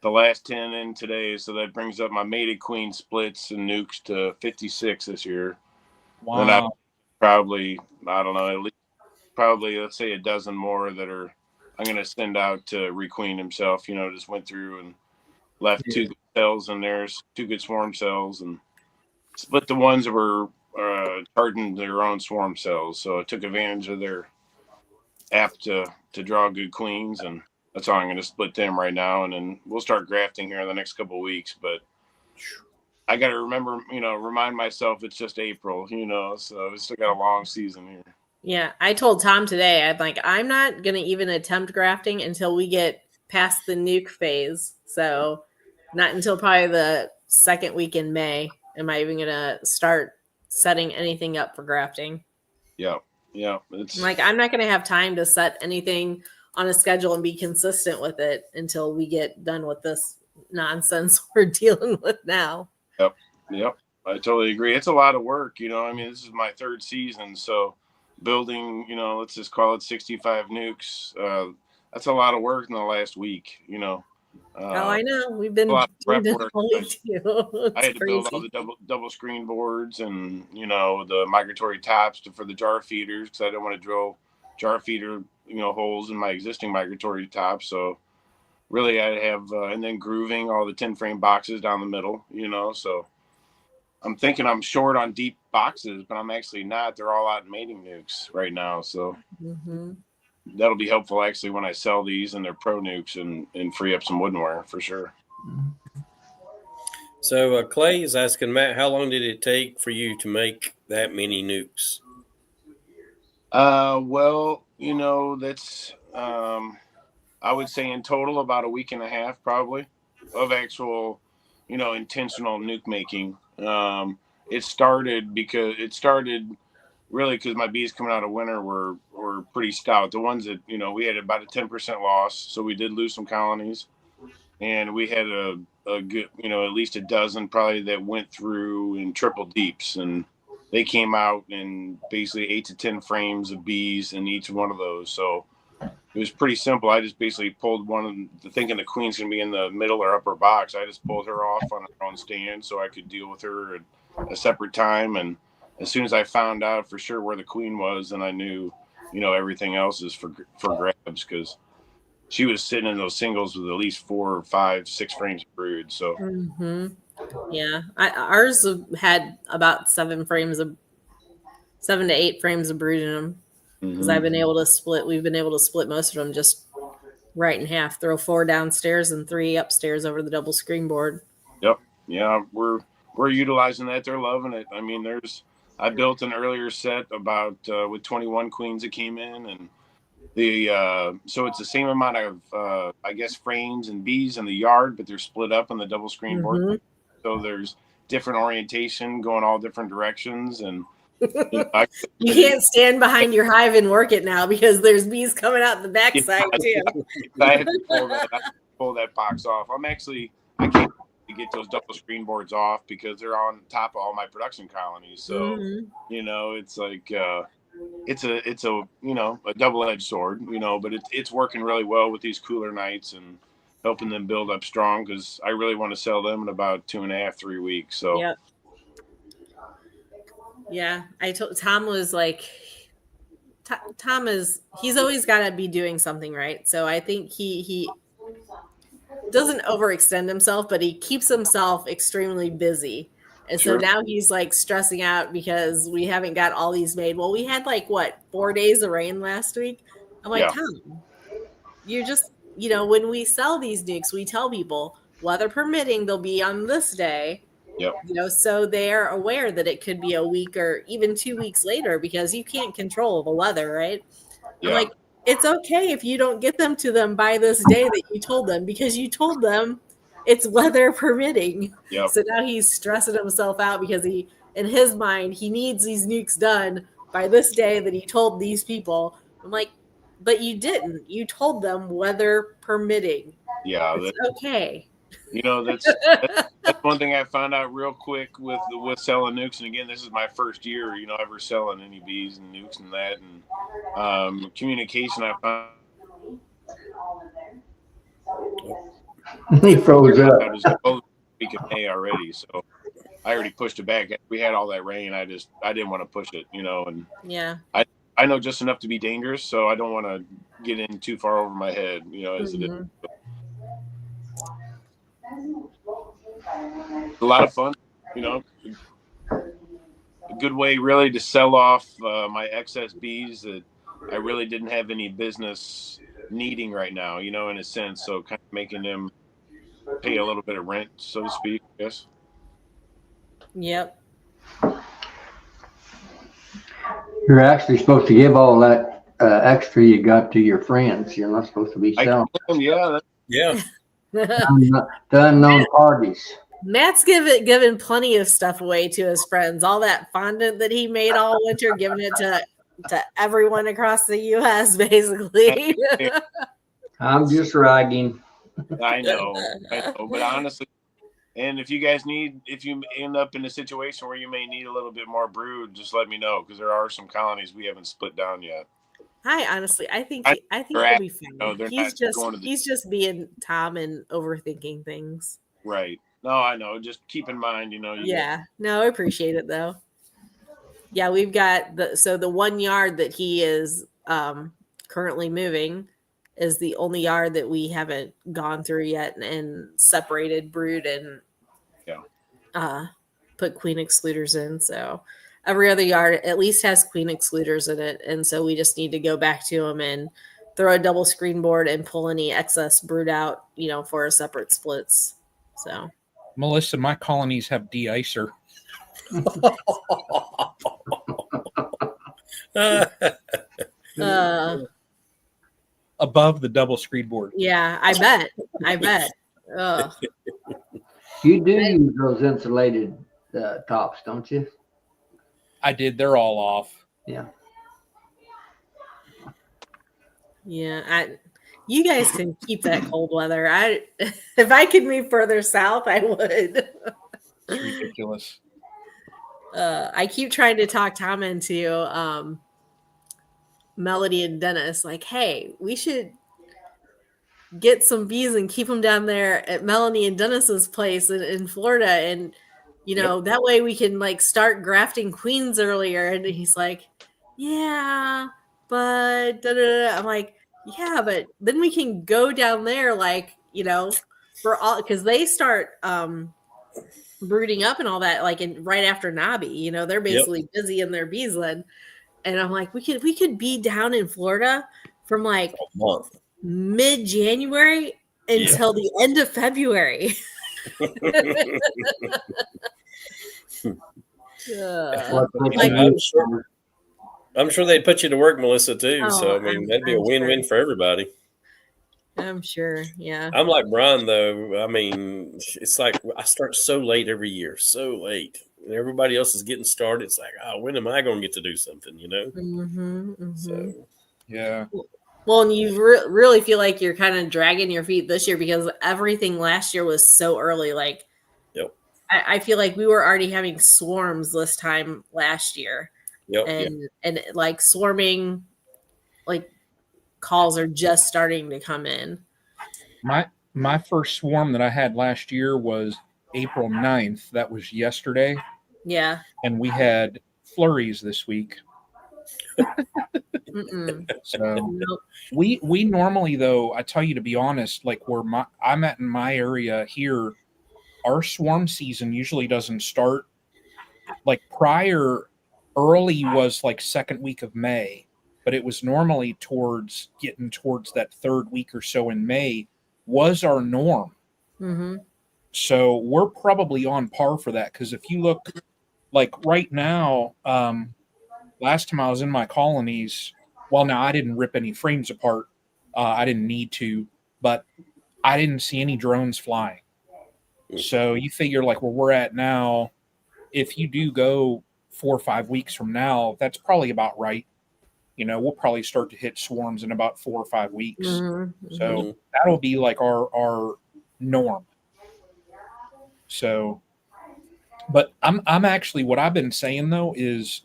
the last 10 in today. So that brings up my mated queen splits and nukes to 56 this year. Wow. And I probably, I don't know, at least probably, let's say a dozen more that I'm going to send out to requeen himself. You know, just went through and left 2 good cells in there, 2 good swarm cells, and split the ones that were charging their own swarm cells. So I took advantage of their app to draw good queens, and that's how I'm going to split them right now. And then we'll start grafting here in the next couple of weeks. But I got to remember, remind myself it's just April, so we still got a long season here. Yeah, I told Tom today, I'm not going to even attempt grafting until we get past the nuke phase. So not until probably the second week in May am I even going to start setting anything up for grafting. Yeah. It's I'm not going to have time to set anything on a schedule and be consistent with it until we get done with this nonsense we're dealing with now. Yep. I totally agree. It's a lot of work, this is my 3rd season. So building, let's just call it 65 nukes. That's a lot of work in the last week, I know. We've been prep doing work. all week too. I had to build all the double screen boards and the migratory tops for the jar feeders because I didn't want to drill jar feeder holes in my existing migratory tops. So really, I have and then grooving all the 10 frame boxes down the middle. So I'm thinking I'm short on deep boxes, but I'm actually not. They're all out in mating nukes right now. So that'll be helpful actually when I sell these and they're pro nukes and free up some woodenware for sure. So Clay is asking Matt, how long did it take for you to make that many nukes? Well, that's I would say in total about a week and a half probably of actual, intentional nuke making. It started really because my bees coming out of winter were pretty stout. The ones that, we had about a 10% loss. So we did lose some colonies, and we had a good, at least a dozen probably that went through in triple deeps, and they came out in basically 8 to 10 frames of bees in each one of those. So it was pretty simple. I just basically pulled one of them, thinking the queen's going to be in the middle or upper box. I just pulled her off on her own stand so I could deal with her at a separate time. And as soon as I found out for sure where the queen was, then I knew, everything else is for grabs because she was sitting in those singles with at least 4, 5, 6 frames of brood. So Yeah, ours had about 7 to 8 frames of brood in them because I've been able to split. We've been able to split most of them just right in half. Throw 4 downstairs and 3 upstairs over the double screen board. Yep. Yeah, we're utilizing that. They're loving it. I mean, I built an earlier set about with 21 queens that came in, and so it's the same amount of I guess frames and bees in the yard, but they're split up on the double screen board. So there's different orientation going all different directions, and you can't stand behind your hive and work it now because there's bees coming out the backside too. I had to pull that box off. I can't get those double screen boards off because they're on top of all my production colonies. So it's like it's a a double-edged sword, but it's working really well with these cooler nights and helping them build up strong, because I really want to sell them in about 2.5, 3 weeks. So yep. Yeah, I told Tom was like, he's always got to be doing something right. So I think he doesn't overextend himself, but he keeps himself extremely busy. And so now he's like stressing out because we haven't got all these made. Well, we had 4 days of rain last week. I'm like, Tom, you're just, when we sell these nukes, we tell people, weather permitting, they'll be on this day. Yep. So they're aware that it could be a week or even 2 weeks later because you can't control the weather, right? Yeah. I'm like, it's okay if you don't get them to them by this day that you told them, because you told them it's weather permitting. Yep. So now he's stressing himself out because in his mind, he needs these nukes done by this day that he told these people. I'm like, but you didn't. You told them weather permitting. Yeah. It's okay. That's one thing I found out real quick with selling nukes. And again, this is my first year, ever selling any bees and nukes and that. And communication, I found. He froze up. Week of May already, so I already pushed it back. We had all that rain. I didn't want to push it, and yeah. I know just enough to be dangerous, so I don't want to get in too far over my head, as it is. A lot of fun, a good way really to sell off my excess bees that I really didn't have any business needing right now, in a sense. So kind of making them pay a little bit of rent, so to speak. Yes. Yep. You're actually supposed to give all that extra you got to your friends. You're not supposed to be selling. Yeah. The unknown parties. Matt's given plenty of stuff away to his friends. All that fondant that he made all winter, giving it to everyone across the U.S. basically. I'm just ragging. I know, but honestly, and if you end up in a situation where you may need a little bit more brood, just let me know, because there are some colonies we haven't split down yet. I think he'll be fine. He's just being Tom and overthinking things. Right. No, I know. Just keep in mind, No, I appreciate it though. Yeah, we've got the 1 yard that he is currently moving is the only yard that we haven't gone through yet and separated brood and put queen excluders in. So every other yard at least has queen excluders in it. And so we just need to go back to them and throw a double screen board and pull any excess brood out, for a separate splits. So Melissa, my colonies have de-icer. Above the double screen board. Yeah, I bet. Ugh. You do use those insulated tops, don't you? I did. They're all off. Yeah. Yeah, you guys can keep that cold weather. If I could move further south, I would. It's ridiculous. I keep trying to talk Tom into Melody and Dennis, like, hey, we should get some bees and keep them down there at Melanie and Dennis's place in Florida, and that way we can start grafting queens earlier. And he's like, yeah, but I'm like, Yeah, but then we can go down there, like, for all, because they start brooding up and all that, like right after Nabi. They're Yep. basically busy in their beesland, and I'm like, we could be down in Florida from like A month. mid-January Yeah. until the end of February. Like, I'm sure they'd put you to work, Melissa, too. So I mean, that'd be a I'm win-win sure. for everybody. I'm sure. Yeah. I'm like Brian, though. I mean, it's like I start so late every year, so late. And everybody else is getting started. It's like, oh, when am I going to get to do something? So Yeah. Well, and you really feel like you're kind of dragging your feet this year because everything last year was so early. Like, yep, I feel like we were already having swarms this time last year, yep. and like swarming, like calls are just starting to come in. My first swarm that I had last year was April 9th. That was yesterday. Yeah. And we had flurries this week. So Nope. we normally, though, I tell you, to be honest, like where I'm at in my area here, our swarm season usually doesn't start like early was like second week of May, but it was normally getting towards that third week or so in May was our norm. Mm-hmm. So we're probably on par for that, because if you look like right now, last time I was in my colonies, well, now I didn't rip any frames apart. I didn't need to, but I didn't see any drones flying. So you figure like where we're at now, if you do go 4 or 5 weeks from now, that's probably about right. We'll probably start to hit swarms in about 4 or 5 weeks. Mm-hmm. So that'll be like our norm. So, but I'm actually, what I've been saying though is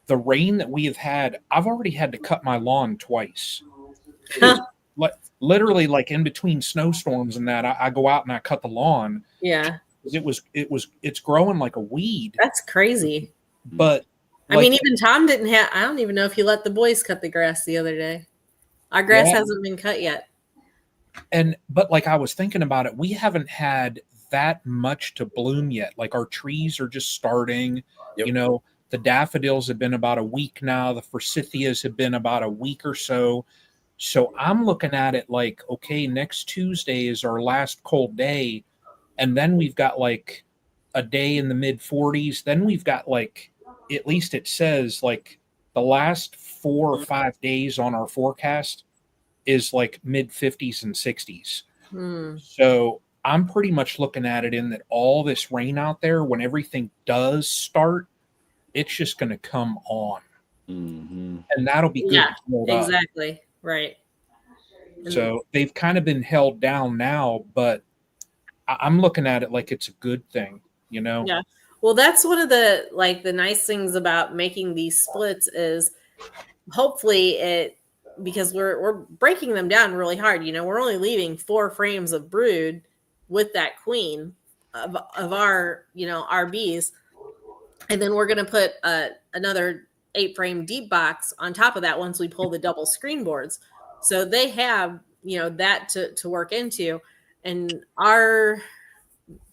the rain that we have had, I've already had to cut my lawn twice. Literally, like in between snowstorms and that, I go out and I cut the lawn. Yeah. It's growing like a weed. That's crazy. But I mean, even Tom didn't have, I don't even know if he let the boys cut the grass the other day. Our grass hasn't been cut yet. But like I was thinking about it, we haven't had that much to bloom yet. Like our trees are just starting. Yep. The daffodils have been about a week now. The forsythias have been about a week or so. So I'm looking at it like, okay, next Tuesday is our last cold day. And then we've got like a day in the mid 40s. Then we've got like, at least it says like the last 4 or 5 days on our forecast is like mid 50s and 60s. So I'm pretty much looking at it in that all this rain out there, when everything does start, it's just going to come on. Mm-hmm. And that'll be good. Yeah, exactly. Right. So they've kind of been held down now, but I'm looking at it like it's a good thing, Yeah. Well, that's one of the nice things about making these splits is hopefully because we're breaking them down really hard. We're only leaving 4 frames of brood with that queen of our, our bees. And then we're going to put another 8-frame deep box on top of that once we pull the double screen boards. So they have, that to work into. And our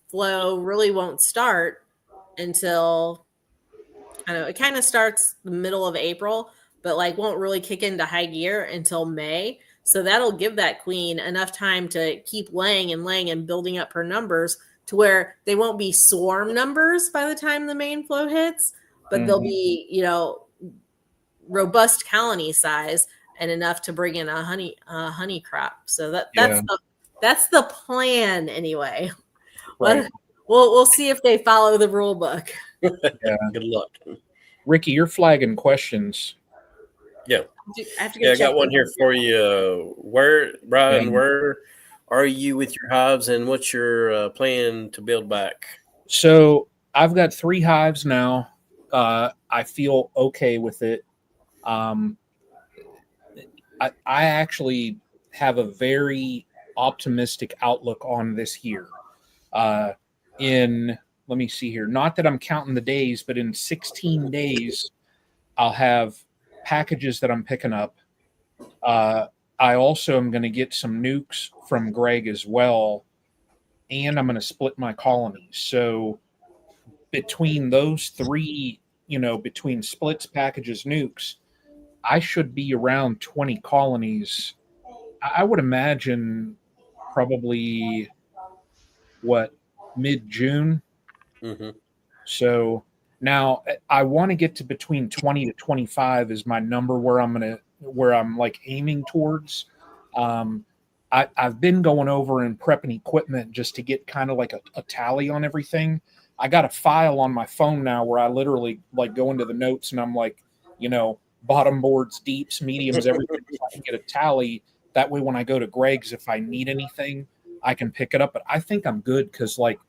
flow really won't start until, I don't know, it kind of starts the middle of April, but won't really kick into high gear until May. So that'll give that queen enough time to keep laying and building up her numbers to where they won't be swarm numbers by the time the main flow hits, but they'll be, robust colony size and enough to bring in a honey crop. So that's the plan anyway. Right. We'll see if they follow the rule book. Yeah. Good luck. Ricky, you're flagging questions. Yeah. I have to I got one here for you. Brian, where are you with your hives, and what's your plan to build back? So I've got 3 hives now. I feel okay with it. I actually have a very optimistic outlook on this year. Let me see here. Not that I'm counting the days, but in 16 days, I'll have packages that I'm picking up. I also am going to get some nukes from Greg as well, and I'm going to split my colonies. So between those three, between splits, packages, nukes, I should be around 20 colonies. I would imagine probably what, mid June. Mm-hmm. So now I want to get to between 20 to 25 is my number where I'm like aiming towards. Um, I've been going over and prepping equipment just to get kind of like a tally on everything. I got a file on my phone now where I literally like go into the notes and I'm like, bottom boards, deeps, mediums, everything, so I can get a tally. That way, when I go to Greg's, if I need anything, I can pick it up. But I think I'm good because like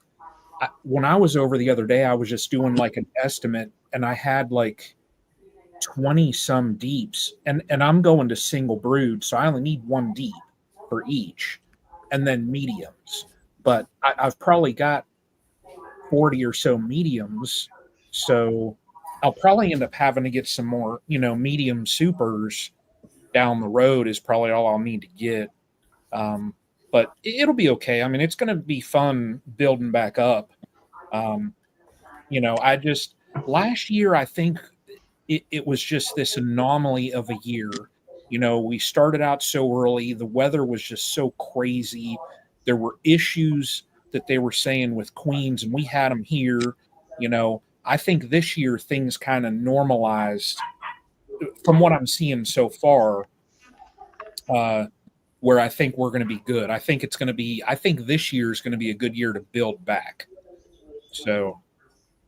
when I was over the other day, I was just doing like an estimate and I had like 20 some deeps and I'm going to single brood. So I only need one deep for each and then mediums. But I've probably got 40 or so mediums. So I'll probably end up having to get some more, medium supers down the road is probably all I'll need to get. Um, but it'll be okay. I mean, it's going to be fun building back up. Um, I just last year I think it was just this anomaly of a year. We started out so early, the weather was just so crazy. There were issues that they were saying with queens, and we had them here. I think this year things kind of normalized from what I'm seeing so far. Where I think we're going to be good. I think this year is going to be a good year to build back. So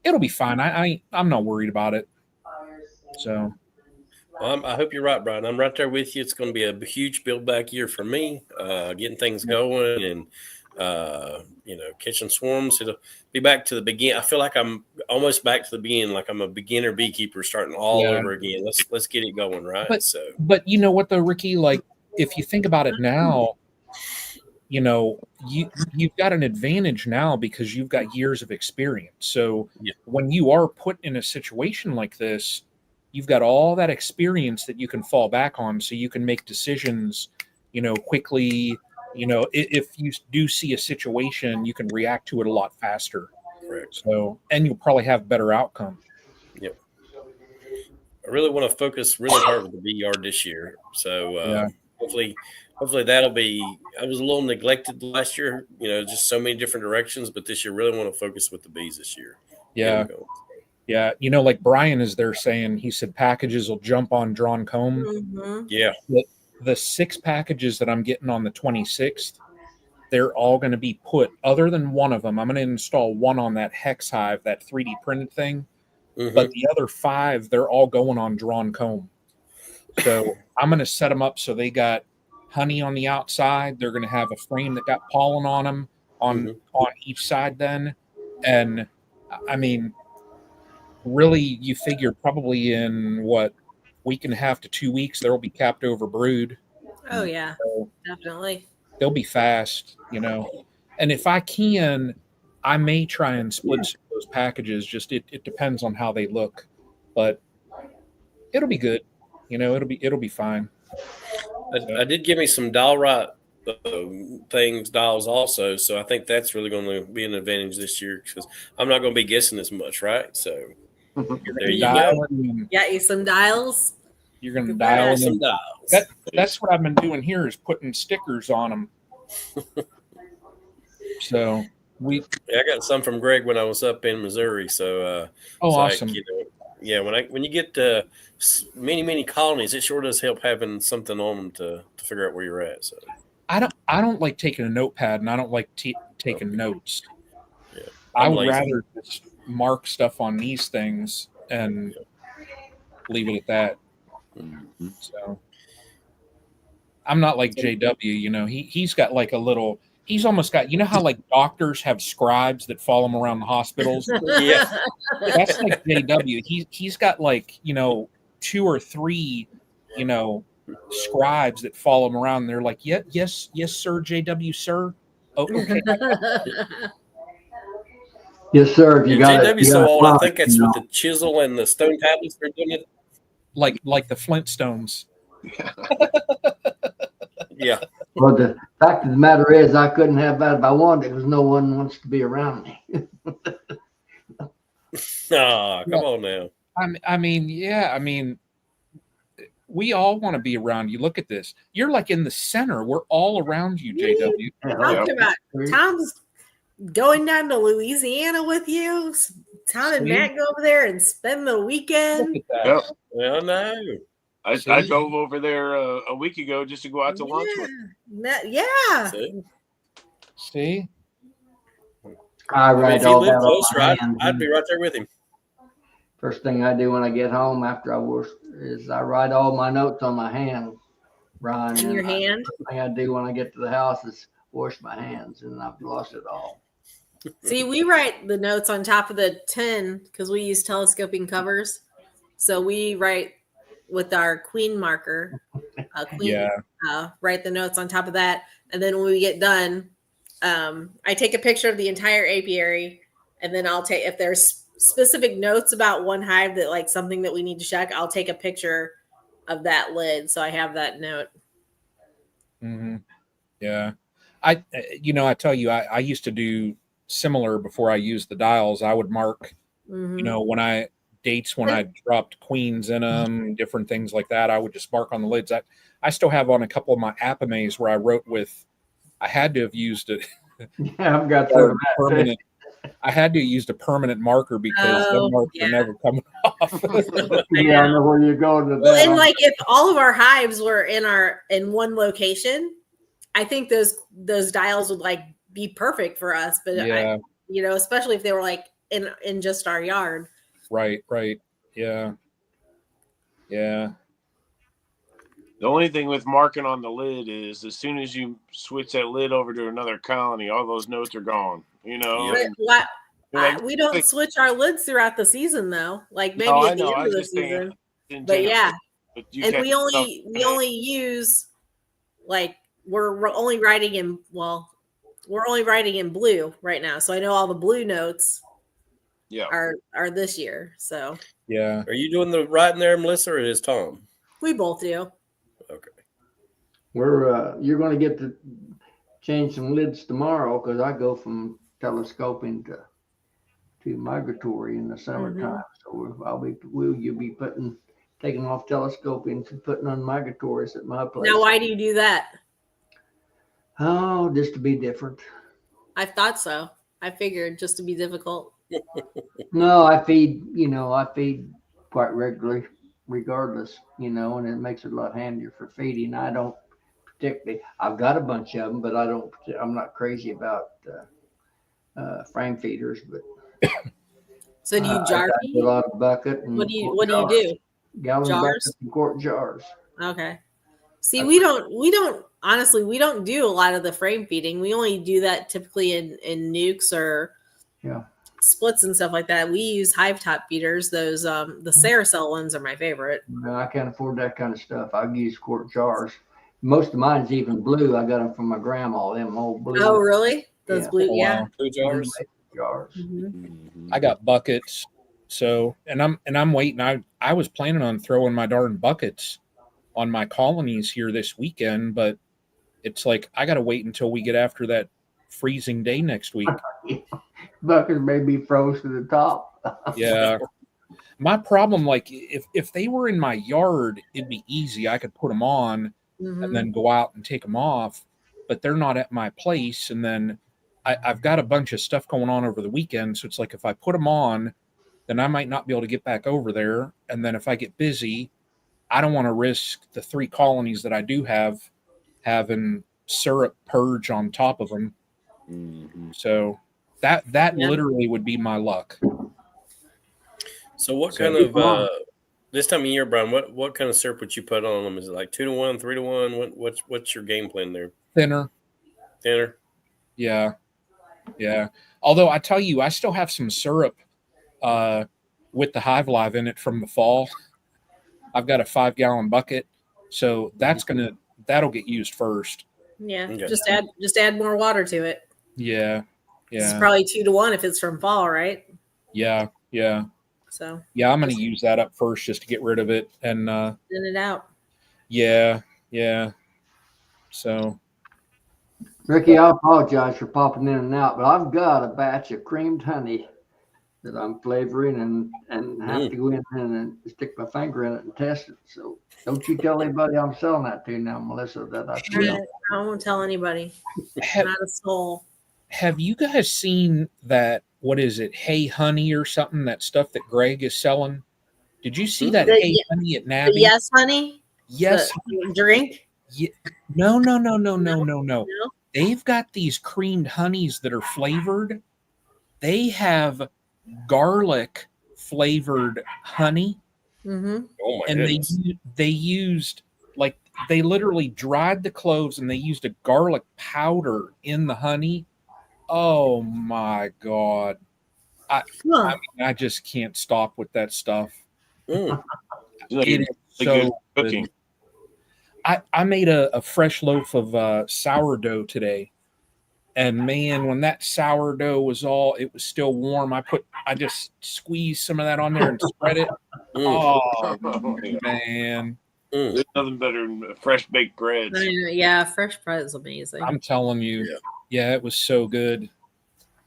it'll be fine. I'm not worried about it. So Well, I hope you're right, Brian. I'm right there with you. It's going to be a huge build back year for me, getting things going and catching swarms. It'll be back to the beginning. I feel like I'm almost back to the beginning, like I'm a beginner beekeeper starting all over again. Let's get it going, right? But you know what though, Ricky? Like if you think about it now, you've got an advantage now because you've got years of experience. So when you are put in a situation like this, you've got all that experience that you can fall back on, so you can make decisions, quickly. If you do see a situation, you can react to it a lot faster. Correct. So, and you'll probably have better outcome. Yep. I really want to focus really hard with the bee yard this year. So hopefully that'll be. I was a little neglected last year, just so many different directions. But this year, really want to focus with the bees this year. Yeah. Yeah. Like Brian is there saying, he said packages will jump on drawn comb. Mm-hmm. Yeah. The 6 packages that I'm getting on the 26th, they're all going to be put, other than one of them, I'm going to install one on that hex hive, that 3D printed thing. Mm-hmm. But the other 5, they're all going on drawn comb. So I'm going to set them up so they got honey on the outside. They're going to have a frame that got pollen on them on each side then. And I mean, really, you figure probably in week and a half to 2 weeks, they'll be capped over brood. Oh yeah, so definitely. They'll be fast, And if I can, I may try and split some of those packages. Just it depends on how they look, but it'll be good. It'll be fine. I did give me some dial right dials also, so I think that's really going to be an advantage this year because I'm not going to be guessing as much, right? So there you go. Got you some dials. You're going to dial some dials. That's what I've been doing here is putting stickers on them. So I got some from Greg when I was up in Missouri. So awesome. Like, when you get many colonies, it sure does help having something on them to figure out where you're at. So I don't like taking a notepad, and I don't like taking notes. Yeah, I would rather just mark stuff on these things and leave it at that. Mm-hmm. So I'm not like JW. He's got like a little. He's almost got, how like doctors have scribes that follow them around the hospitals. Yeah, that's like JW. He's got like 2 or 3, scribes that follow him around. And they're like, yes, sir, JW, sir. Oh, okay. Yes, sir. If you got JW so old. I think that's with the chisel and the stone tablets they're doing it. Like the Flintstones. Yeah. Well, the fact of the matter is, I couldn't have that if I wanted, because no one wants to be around me. Ah, come on now. I mean, yeah, I mean, we all want to be around you. Look at this. You're like in the center. We're all around you, JW. Talking about Tom's going down to Louisiana with you. Tom and See? Matt go over there and spend the weekend. Look at that. Yep. Well, no. I drove over there a week ago just to go out to lunch with. Yeah. See? I I mean, write if he all lived that on closer, my I'd, hands. I'd be right there with him. First thing I do when I get home after I wash is I write all my notes on my hand, Brian. In your and hand. First thing I do when I get to the house is wash my hands, and I've lost it all. See, we write the notes on top of the tin because we use telescoping covers. So we write with our queen marker. Yeah. Write the notes on top of that, and then when we get done, I take a picture of the entire apiary, and then I'll take, if there's specific notes about one hive that like something that we need to check, I'll take a picture of that lid so I have that note. Mm-hmm. Yeah. I tell you, I used to do similar before I used the dials. I would mark, Mm-hmm. when I dropped queens in them, different things like that. I would just mark on the lids. I still have on a couple of my apimays where I wrote with, I had to have used it. Yeah, I've got some of that. Permanent. I had to use a permanent marker because the marks are never coming off. Yeah, I know where you're going with Well, that. and like if all of our hives were in one location, I think those dials would like be perfect for us. But Yeah. Especially if they were like in just our yard. Right. Yeah. The only thing with marking on the lid is as soon as you switch that lid over to another colony, all those notes are gone. Yep. But we don't switch our lids throughout the season though. Like maybe at the end of the season. But yeah, and we only use like we're only writing in blue right now. So I know all the blue notes are this year. So yeah. Are you doing the writing there, Melissa, or is Tom? we both do. Okay. You're going to get to change some lids tomorrow because I go from telescoping to migratory in the summertime. So you'll be taking off telescoping and putting on migratories at my place. Now, why do you do that? Oh, just to be different. I thought so. I figured just to be difficult. No, I feed quite regularly, regardless, and it makes it a lot handier for feeding. I don't particularly, I've got a bunch of them, but I'm not crazy about frame feeders, but. So do you jar feed? A lot of bucket. And what do you do? Gallon jars? Buckets and quart jars. Okay. See, we don't do a lot of the frame feeding. We only do that typically in nukes or splits and stuff like that. We use hive top feeders. Those the Saracel ones are my favorite. No, I can't afford that kind of stuff. I use quart jars. Most of mine's even blue. I got them from my grandma. Them old blue. Oh, really? Those blue, wow. Blue jars. Jars. Mm-hmm. I got buckets. So, and I'm waiting. I was planning on throwing my darn buckets on my colonies here this weekend, but it's like I got to wait until we get after that freezing day next week. Buckets may be froze to the top. Yeah. My problem, like if they were in my yard, it'd be easy. I could put them on and then go out and take them off, but they're not at my place. And then I've got a bunch of stuff going on over the weekend. So it's like, if I put them on, then I might not be able to get back over there. And then if I get busy, I don't want to risk the 3 colonies that I do have having syrup purge on top of them. Mm-hmm. So that literally would be my luck. So what kind of this time of year, Brian? What kind of syrup would you put on them? Is it like 2-to-1, 3-to-1? What's your game plan there? Thinner. Yeah. Although I tell you, I still have some syrup with the Hive Live in it from the fall. I've got a 5-gallon bucket, so that'll get used first. Yeah, okay. Just add more water to it. Yeah. It's probably 2-to-1 if it's from fall, right? Yeah. So yeah, I'm going to use that up first just to get rid of it and thin it out. Yeah, yeah. So Ricky, I apologize for popping in and out, but I've got a batch of creamed honey that I'm flavoring and have to go in and stick my finger in it and test it. So don't you tell anybody I'm selling that to now, Melissa, that I I won't tell anybody. Not a soul. have you guys seen that? What is it? Hey Honey or something? That stuff that Greg is selling. Did you see that The- Hey Honey at The Nabby? yes, honey. Yes. The drink. No. No. They've got these creamed honeys that are flavored. They have garlic flavored honey, Mm-hmm. Oh my and goodness. they used like they literally dried the cloves and they used a garlic powder in the honey. Oh my god. I mean, I just can't stop with that stuff. Mm. Like It is really good so cooking. good. I made a fresh loaf of sourdough today. And man, when that sourdough was it was still warm. I just squeezed some of that on there and spread it. Mm. Oh man. Mm. There's nothing better than fresh baked breads. Yeah, fresh bread is amazing. I'm telling you. Yeah. Yeah, it was so good.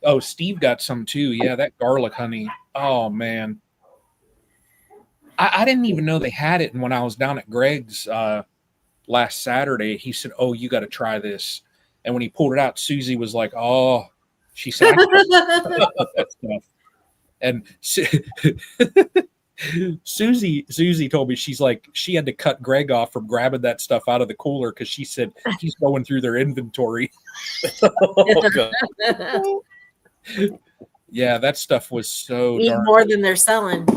Oh, Steve got some too. Yeah, that garlic honey. Oh man. I didn't even know they had it. And when I was down at Greg's last Saturday, he said, "Oh, you got to try this." And when he pulled it out, Susie was like, "Oh," she said, "I can't put that stuff." And Susie told me she's like she had to cut Greg off from grabbing that stuff out of the cooler because she said he's going through their inventory. Oh, God. Yeah, that stuff was so Need darn. more than they're selling.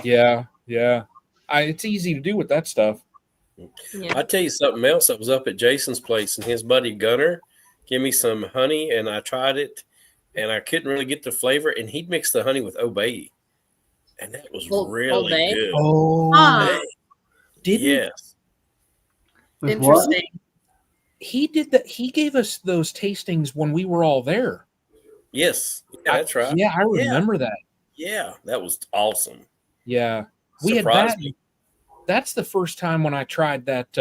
Yeah. It's easy to do with that stuff. Yeah. I'll tell you something else. I was up at Jason's place, and his buddy Gunner gave me some honey, and I tried it, and I couldn't really get the flavor. And he'd mixed the honey with Obey, and that was really Obey? good. Oh, Huh. didn't Yes. With what? Interesting. he did that? He gave us those tastings when we were all there. Yes. Yeah, that's right. Yeah, I remember that. Yeah, that was awesome. Yeah, we had Surprised that. me. That's the first time when I tried that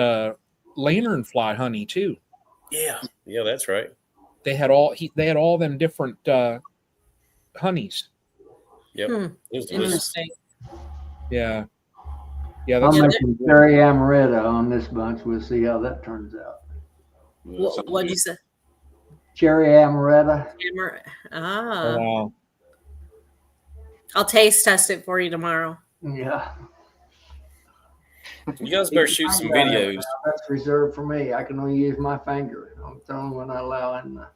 lanternfly honey too. Yeah, that's right. They had all them different honeys. Yep. Hmm. It was delicious. Interesting. Yeah, I'm that's making cherry amaretto on this bunch. We'll see how that turns out. What'd you say? Cherry amaretto. wow. I'll taste test it for you tomorrow. Yeah. You guys better shoot some videos. That's reserved for me. I can only use my finger. I'm telling when I allow in the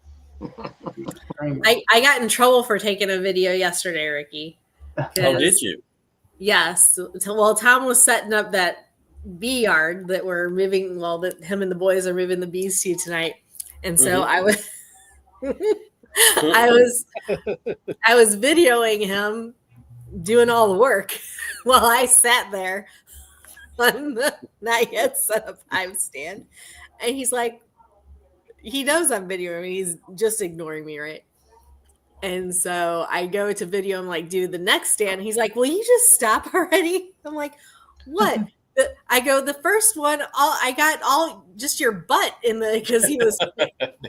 I got in trouble for taking a video yesterday, Ricky. Oh, did you? Yes. Well, Tom was setting up that bee yard that we're moving. Well, that him and the boys are moving the bees to tonight, and so I was, I was videoing him doing all the work while I sat there on the not yet set up hive stand, and he's like, he knows I'm videoing. He's just ignoring me, right? And so I go to video him like do the next stand. He's like, "Will you just stop already?" I'm like, "What?" I go, "The first one, I got all just your butt in the," because he was,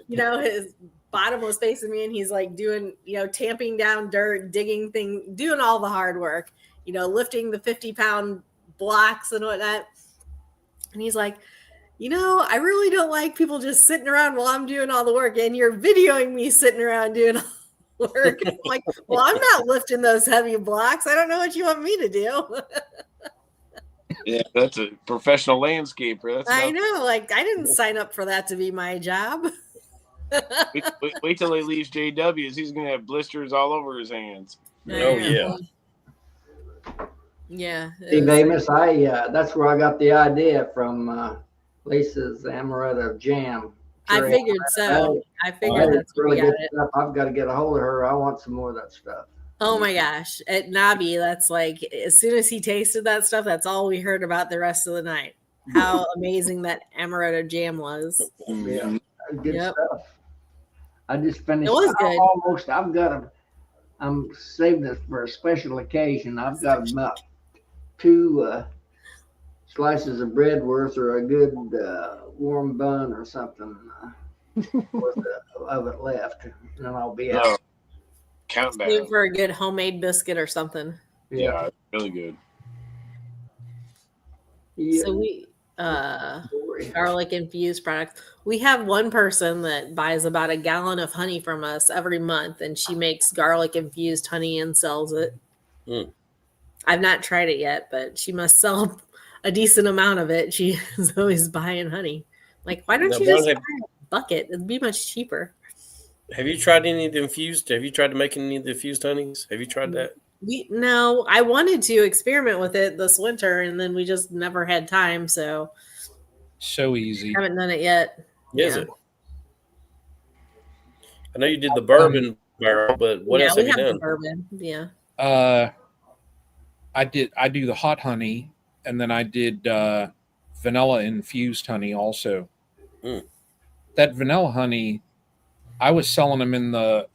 his bottom was facing me, and he's like doing, tamping down dirt, digging things, doing all the hard work, lifting the 50-pound blocks and whatnot. And he's like, I really don't like people just sitting around while I'm doing all the work, and you're videoing me sitting around doing all the work. I'm like, well, I'm not lifting those heavy blocks. I don't know what you want me to do. Yeah, that's a professional landscaper. I know. Like, I didn't sign up for that to be my job. Wait till he leaves JW's. He's going to have blisters all over his hands. Oh, yeah. Yeah. Steve Amos, that's where I got the idea from Lisa's amaretto jam. I figured so. I figured that's where we got it. Stuff. I've got to get a hold of her. I want some more of that stuff. Oh my gosh. At Nobby, that's like, as soon as he tasted that stuff, that's all we heard about the rest of the night. How amazing that amaretto jam was. Yeah, good stuff. I just finished. It was good. I'm saving this for a special occasion. I've got about 2 slices of bread worth or a good warm bun or something worth of it left, and then I'll be out. No, countdown. Save for a good homemade biscuit or something. Yeah, really good. Yeah. So we garlic infused products. We have one person that buys about a gallon of honey from us every month, and she makes garlic infused honey and sells it. Mm. I've not tried it yet, but she must sell a decent amount of it. She is always buying honey. Like, why don't Now, you Bud, just buy a bucket? It'd be much cheaper. have you tried any of the infused? Have you tried to make any of the infused honeys? Have you tried that? No, I wanted to experiment with it this winter, and then we just never had time, so So easy. haven't done it yet. Is Yeah. it? I know you did the bourbon barrel, but what else we have you have the done? bourbon. Yeah. I do the hot honey, and then I did vanilla infused honey also. Mm. That vanilla honey, I was selling them in the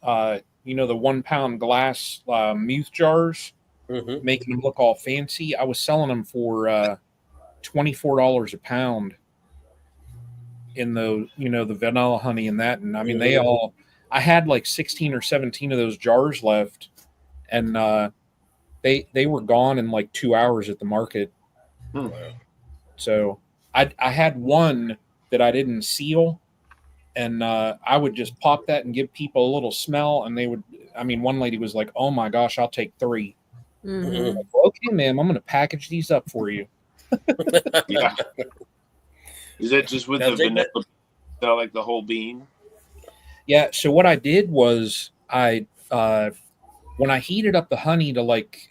the 1 pound glass muth jars, Mm-hmm. making them look all fancy. I was selling them for $24 a pound in the vanilla honey and that. And I mean, I had like 16 or 17 of those jars left, and they were gone in like 2 hours at the market. Hmm. So I had one that I didn't seal, and I would just pop that and give people a little smell, and they would. I mean, one lady was like, "Oh my gosh, I'll take 3." Mhm. Like, okay, ma'am, I'm going to package these up for you. Yeah. Is that just with Now, the Jake, vanilla? So like the whole bean? Yeah. So what I did was when I heated up the honey to like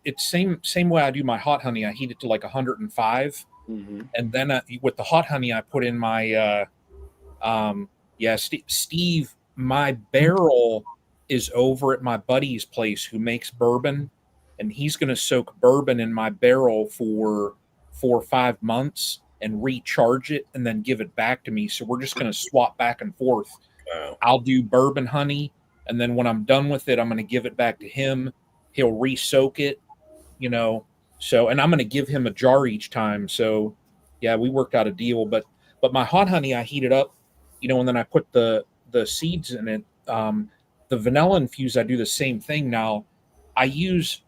it's same way I do my hot honey. I heat it to like 105, Mm-hmm. and then with the hot honey, I put in my Steve. My barrel is over at my buddy's place who makes bourbon, and he's going to soak bourbon in my barrel for 4 or 5 months and recharge it and then give it back to me. So we're just going to swap back and forth. Wow. I'll do bourbon honey, and then when I'm done with it, I'm going to give it back to him. He'll re-soak it, So, and I'm going to give him a jar each time. So, yeah, we worked out a deal. But my hot honey, I heat it up, and then I put the seeds in it. The vanilla infused, I do the same thing. Now, I use,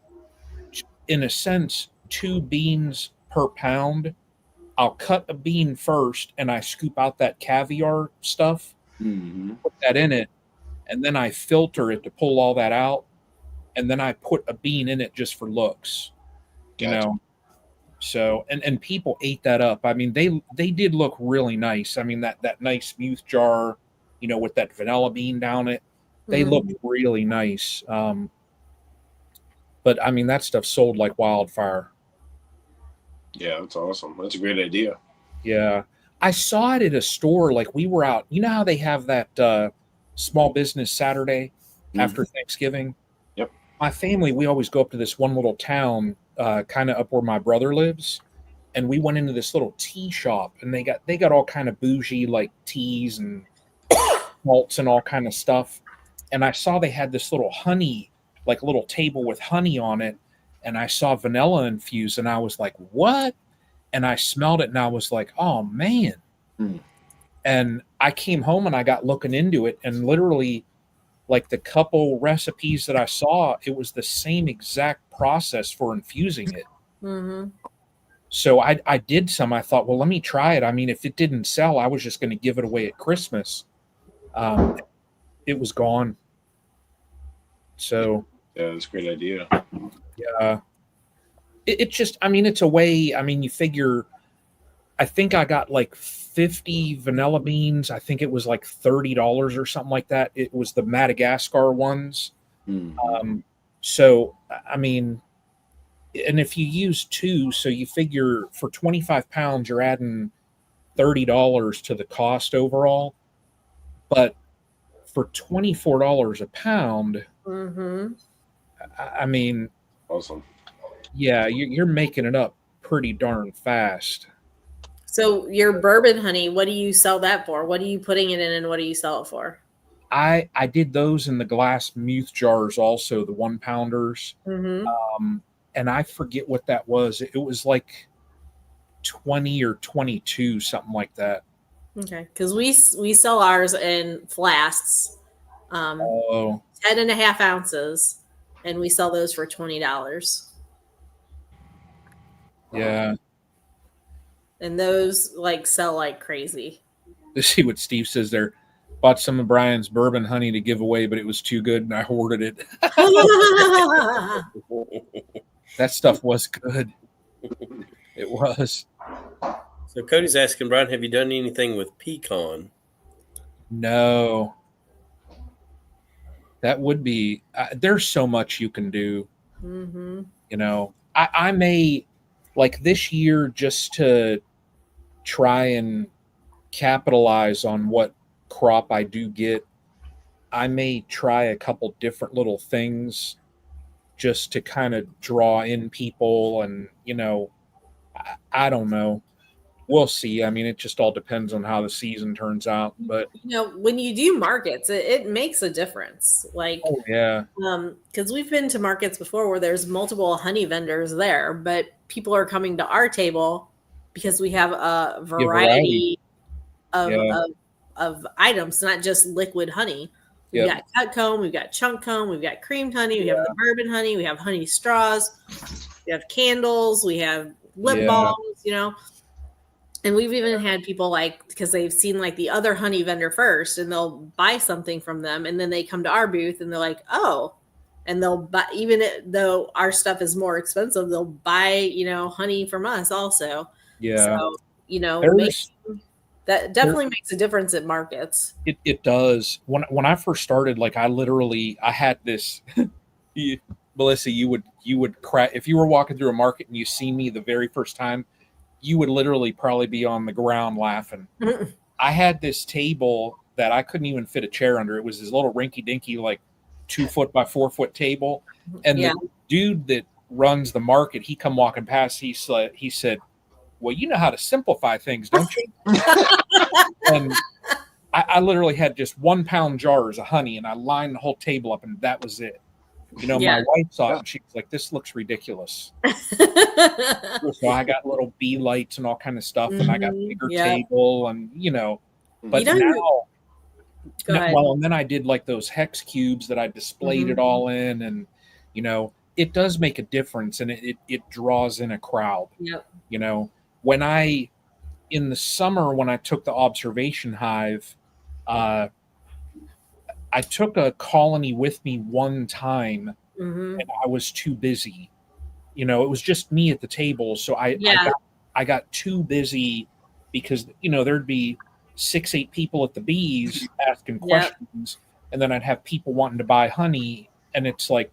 in a sense, 2 beans per pound. I'll cut a bean first, and I scoop out that caviar stuff, Mm-hmm. put that in it, and then I filter it to pull all that out, and then I put a bean in it just for looks, Gotcha. So and people ate that up. I mean, they did look really nice. I mean, that nice muth jar, with that vanilla bean down it, they Mhm. looked really nice. But I mean, that stuff sold like wildfire. Yeah, that's awesome. That's a great idea. Yeah, I saw it at a store. Like we were out. You know how they have that small business Saturday after Thanksgiving? Yep. My family, we always go up to this one little town, kind of up where my brother lives, and we went into this little tea shop, and they got all kind of bougie like teas and malts and all kind of stuff. And I saw they had this little honey, like little table with honey on it, and I saw vanilla infused, and I was like, "What?" And I smelled it, and I was like, "Oh man!" Mm. And I came home and I got looking into it, and literally, like the couple recipes that I saw, it was the same exact process for infusing it. Mhm. So I did some. I thought, well, let me try it. I mean, if it didn't sell, I was just going to give it away at Christmas. It was gone. So Yeah, that's a great idea. yeah, it just, I mean, it's a way. I mean, you figure. I think I got like 50 vanilla beans. I think it was like $30 or something like that. It was the Madagascar ones. Mm-hmm. So I mean, and if you use 2, so you figure for 25 pounds, you're adding $30 to the cost overall. But for $24 a pound, Mhm. I mean, Awesome. yeah, you're making it up pretty darn fast. So your bourbon honey, what do you sell that for? What are you putting it in, and what do you sell it for? I did those in the glass muth jars also, the 1 pounders. Mhm. And I forget what that was. It was like 20 or 22, something like that. Okay, because we sell ours in flasks, Oh, 10.5 ounces, and we sell those for $20. yeah. And those like sell like crazy. Let's see what Steve says there. Bought some of Brian's bourbon honey to give away, but it was too good and I hoarded it. That stuff was good. It was. So Cody's asking, Brian, have you done anything with pecan? No. That would be, there's so much you can do. Mm-hmm. You know, I may, like this year, just to try and capitalize on what crop I do get, I may try a couple different little things just to kind of draw in people. And, I don't know. We'll see. I mean, it just all depends on how the season turns out. But, When you do markets, it makes a difference. Like, oh, yeah. Because we've been to markets before where there's multiple honey vendors there, but people are coming to our table because we have a variety of, Yeah. of items, not just liquid honey. We've Yep. got cut comb, we've got chunk comb, we've got creamed honey, we have the bourbon honey, we have honey straws, we have candles, we have lip balms, And we've even had people because they've seen like the other honey vendor first and they'll buy something from them and then they come to our booth and they're like, oh, and they'll buy, even though our stuff is more expensive, they'll buy, honey from us also. Yeah. So, There's- that definitely makes a difference at markets. It does. When I first started, like I had this. Melissa, you would crack if you were walking through a market and you see me the very first time. You would literally probably be on the ground laughing. I had this table that I couldn't even fit a chair under. It was this little rinky dinky, like 2 foot by 4 foot table. And the dude that runs the market, he come walking past. He said, well, you know how to simplify things, don't you? And I literally had just 1 pound jars of honey and I lined the whole table up and that was it. My wife saw it and she was like, this looks ridiculous. So I got little bee lights and all kind of stuff and I got a bigger table and, but now, and then I did like those hex cubes that I displayed it all in and, it does make a difference and it draws in a crowd. Yep. In the summer, when I took the observation hive, I took a colony with me one time and I was too busy. It was just me at the table. So I got too busy because, there'd be 6-8 people at the bees asking questions and then I'd have people wanting to buy honey. And it's like,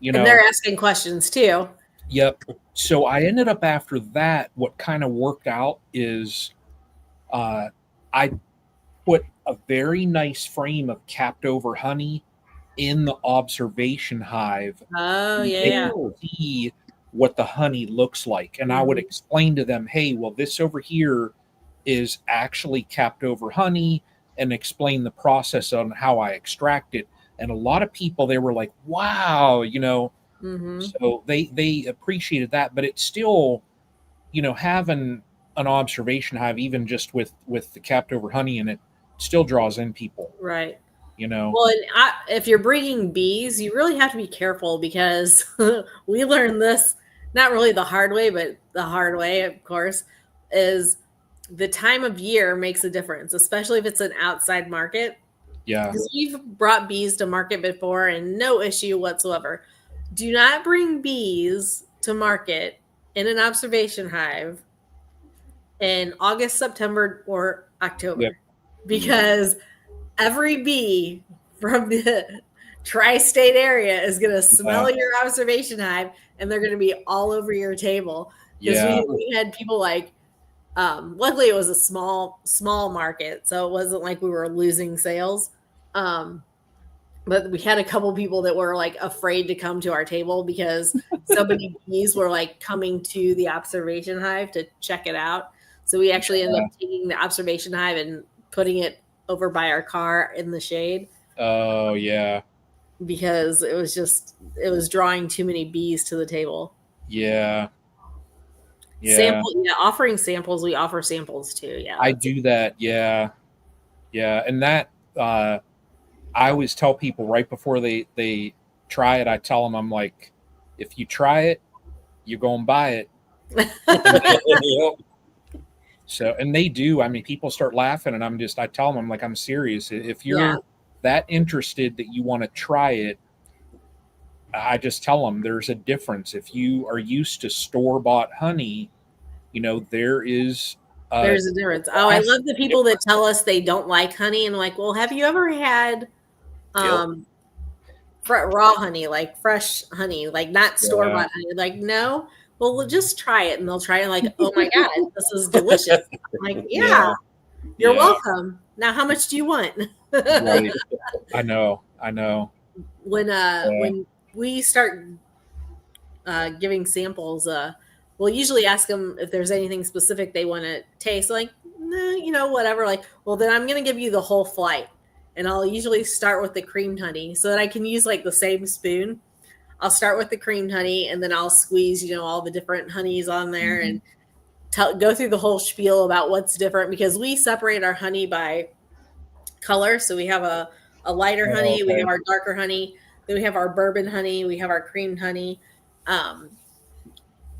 and they're asking questions too. Yep. So I ended up after that, what kind of worked out is I put a very nice frame of capped over honey in the observation hive. Oh, yeah. See what the honey looks like. And I would explain to them, hey, well, this over here is actually capped over honey and explain the process on how I extract it. And a lot of people, they were like, wow, so they appreciated that, but it's still, having an observation hive, even just with the capped over honey in it, still draws in people. Right. Well, and if you're breeding bees, you really have to be careful because we learned this, not really the hard way, but the hard way, of course, is the time of year makes a difference, especially if it's an outside market. Yeah. Because we've brought bees to market before and no issue whatsoever. Do not bring bees to market in an observation hive in August, September, or October because every bee from the tri-state area is going to smell your observation hive and they're going to be all over your table. Because we had people luckily it was a small market, so it wasn't like we were losing sales. But we had a couple people that were afraid to come to our table because so many bees were coming to the observation hive to check it out. So we actually ended up taking the observation hive and putting it over by our car in the shade. Oh yeah. Because it was drawing too many bees to the table. Yeah. Yeah, offering samples. We offer samples too. Yeah, I do that. Yeah, and that I always tell people right before they try it. I tell them, I'm like, if you try it, you go and buy it. Yep. So, and they do. I mean, people start laughing, and I tell them, I'm like, I'm serious. If Yeah. you're that interested that you want to try it, I just tell them there's a difference. If you are used to store bought honey, there is There's a difference. Oh, I love the people that tell us they don't like honey, and like, well, have you ever had raw honey, like fresh honey, like not store bought honey? Like, no. Well, we'll just try it, and they'll try it. Like, oh my god, this is delicious. I'm like, yeah, you're welcome. Now, how much do you want? Right. I know. When we start giving samples, we'll usually ask them if there's anything specific they want to taste. Like, nah, whatever. Like, well, then I'm going to give you the whole flight, and I'll usually start with the creamed honey so that I can use like the same spoon. I'll start with the creamed honey, and then I'll squeeze, all the different honeys on there, and go through the whole spiel about what's different, because we separate our honey by color. So we have a lighter honey, we have our darker honey, then we have our bourbon honey, we have our creamed honey.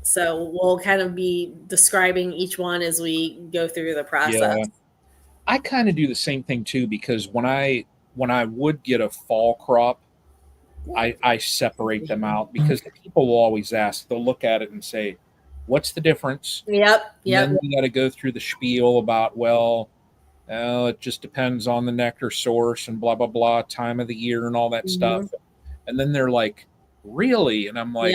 So we'll kind of be describing each one as we go through the process. Yeah. I kind of do the same thing too, because when I would get a fall crop, I separate them out, because the people will always ask. They'll look at it and say, "What's the difference?" Yep. And then we got to go through the spiel about, it just depends on the nectar source and blah blah blah, time of the year and all that stuff. And then they're like, "Really?" And I'm like,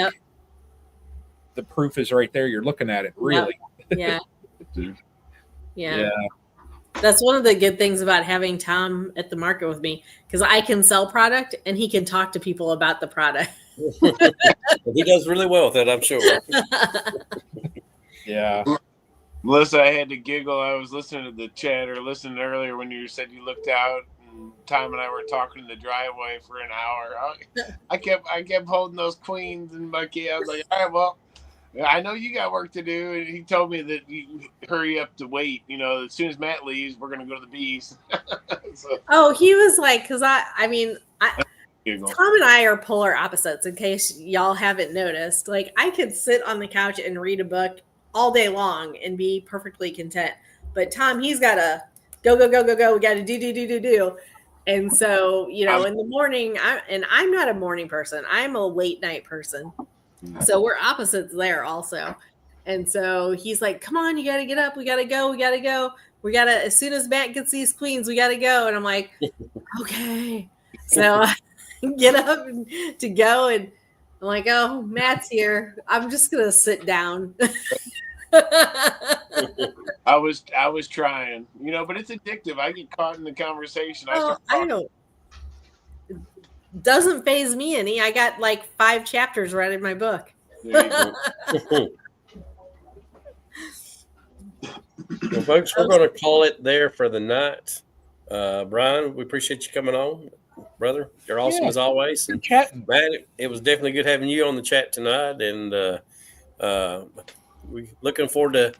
"The proof is right there. You're looking at it. Really?" Yep. Yeah. That's one of the good things about having Tom at the market with me, because I can sell product and he can talk to people about the product. He does really well with it, I'm sure. Yeah. Melissa, I had to giggle. I was listening to the chat, or listening earlier when you said you looked out, and Tom and I were talking in the driveway for an hour. I kept holding those queens in my key. I was like, all right, well, I know you got work to do. And he told me that you hurry up to wait. As soon as Matt leaves, we're going to go to the bees. Oh, he was like, because I mean, Tom and I are polar opposites, in case y'all haven't noticed. Like, I could sit on the couch and read a book all day long and be perfectly content. But Tom, he's got to go. We got to do. And so, in the morning, I'm not a morning person. I'm a late night person. So we're opposites there also. And so he's like, come on, you got to get up. We got to go. We got to, as soon as Matt gets these queens, we got to go. And I'm like, okay. So I get up to go, and I'm like, oh, Matt's here. I'm just going to sit down. I was trying, but it's addictive. I get caught in the conversation. I know. Doesn't phase me any. I got like 5 chapters right in my book. There you go. Well, folks, we're going to call it there for the night. Brian, we appreciate you coming on, brother. You're awesome as always. And chatting. Matt, it was definitely good having you on the chat tonight, and we looking forward to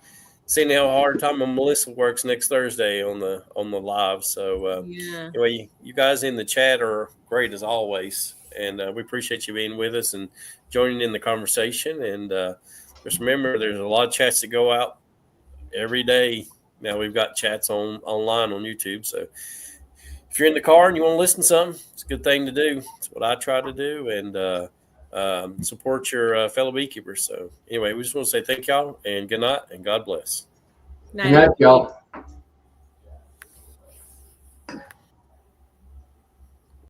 seeing how hard Tom and Melissa works next Thursday on the live. So anyway, you guys in the chat are great as always, and we appreciate you being with us and joining in the conversation. And just remember, there's a lot of chats that go out every day. Now we've got chats online on YouTube. So if you're in the car and you want to listen to something, it's a good thing to do. It's what I try to do, and support your fellow beekeepers. So anyway, we just want to say thank y'all, and good night, and God bless. Good night, y'all.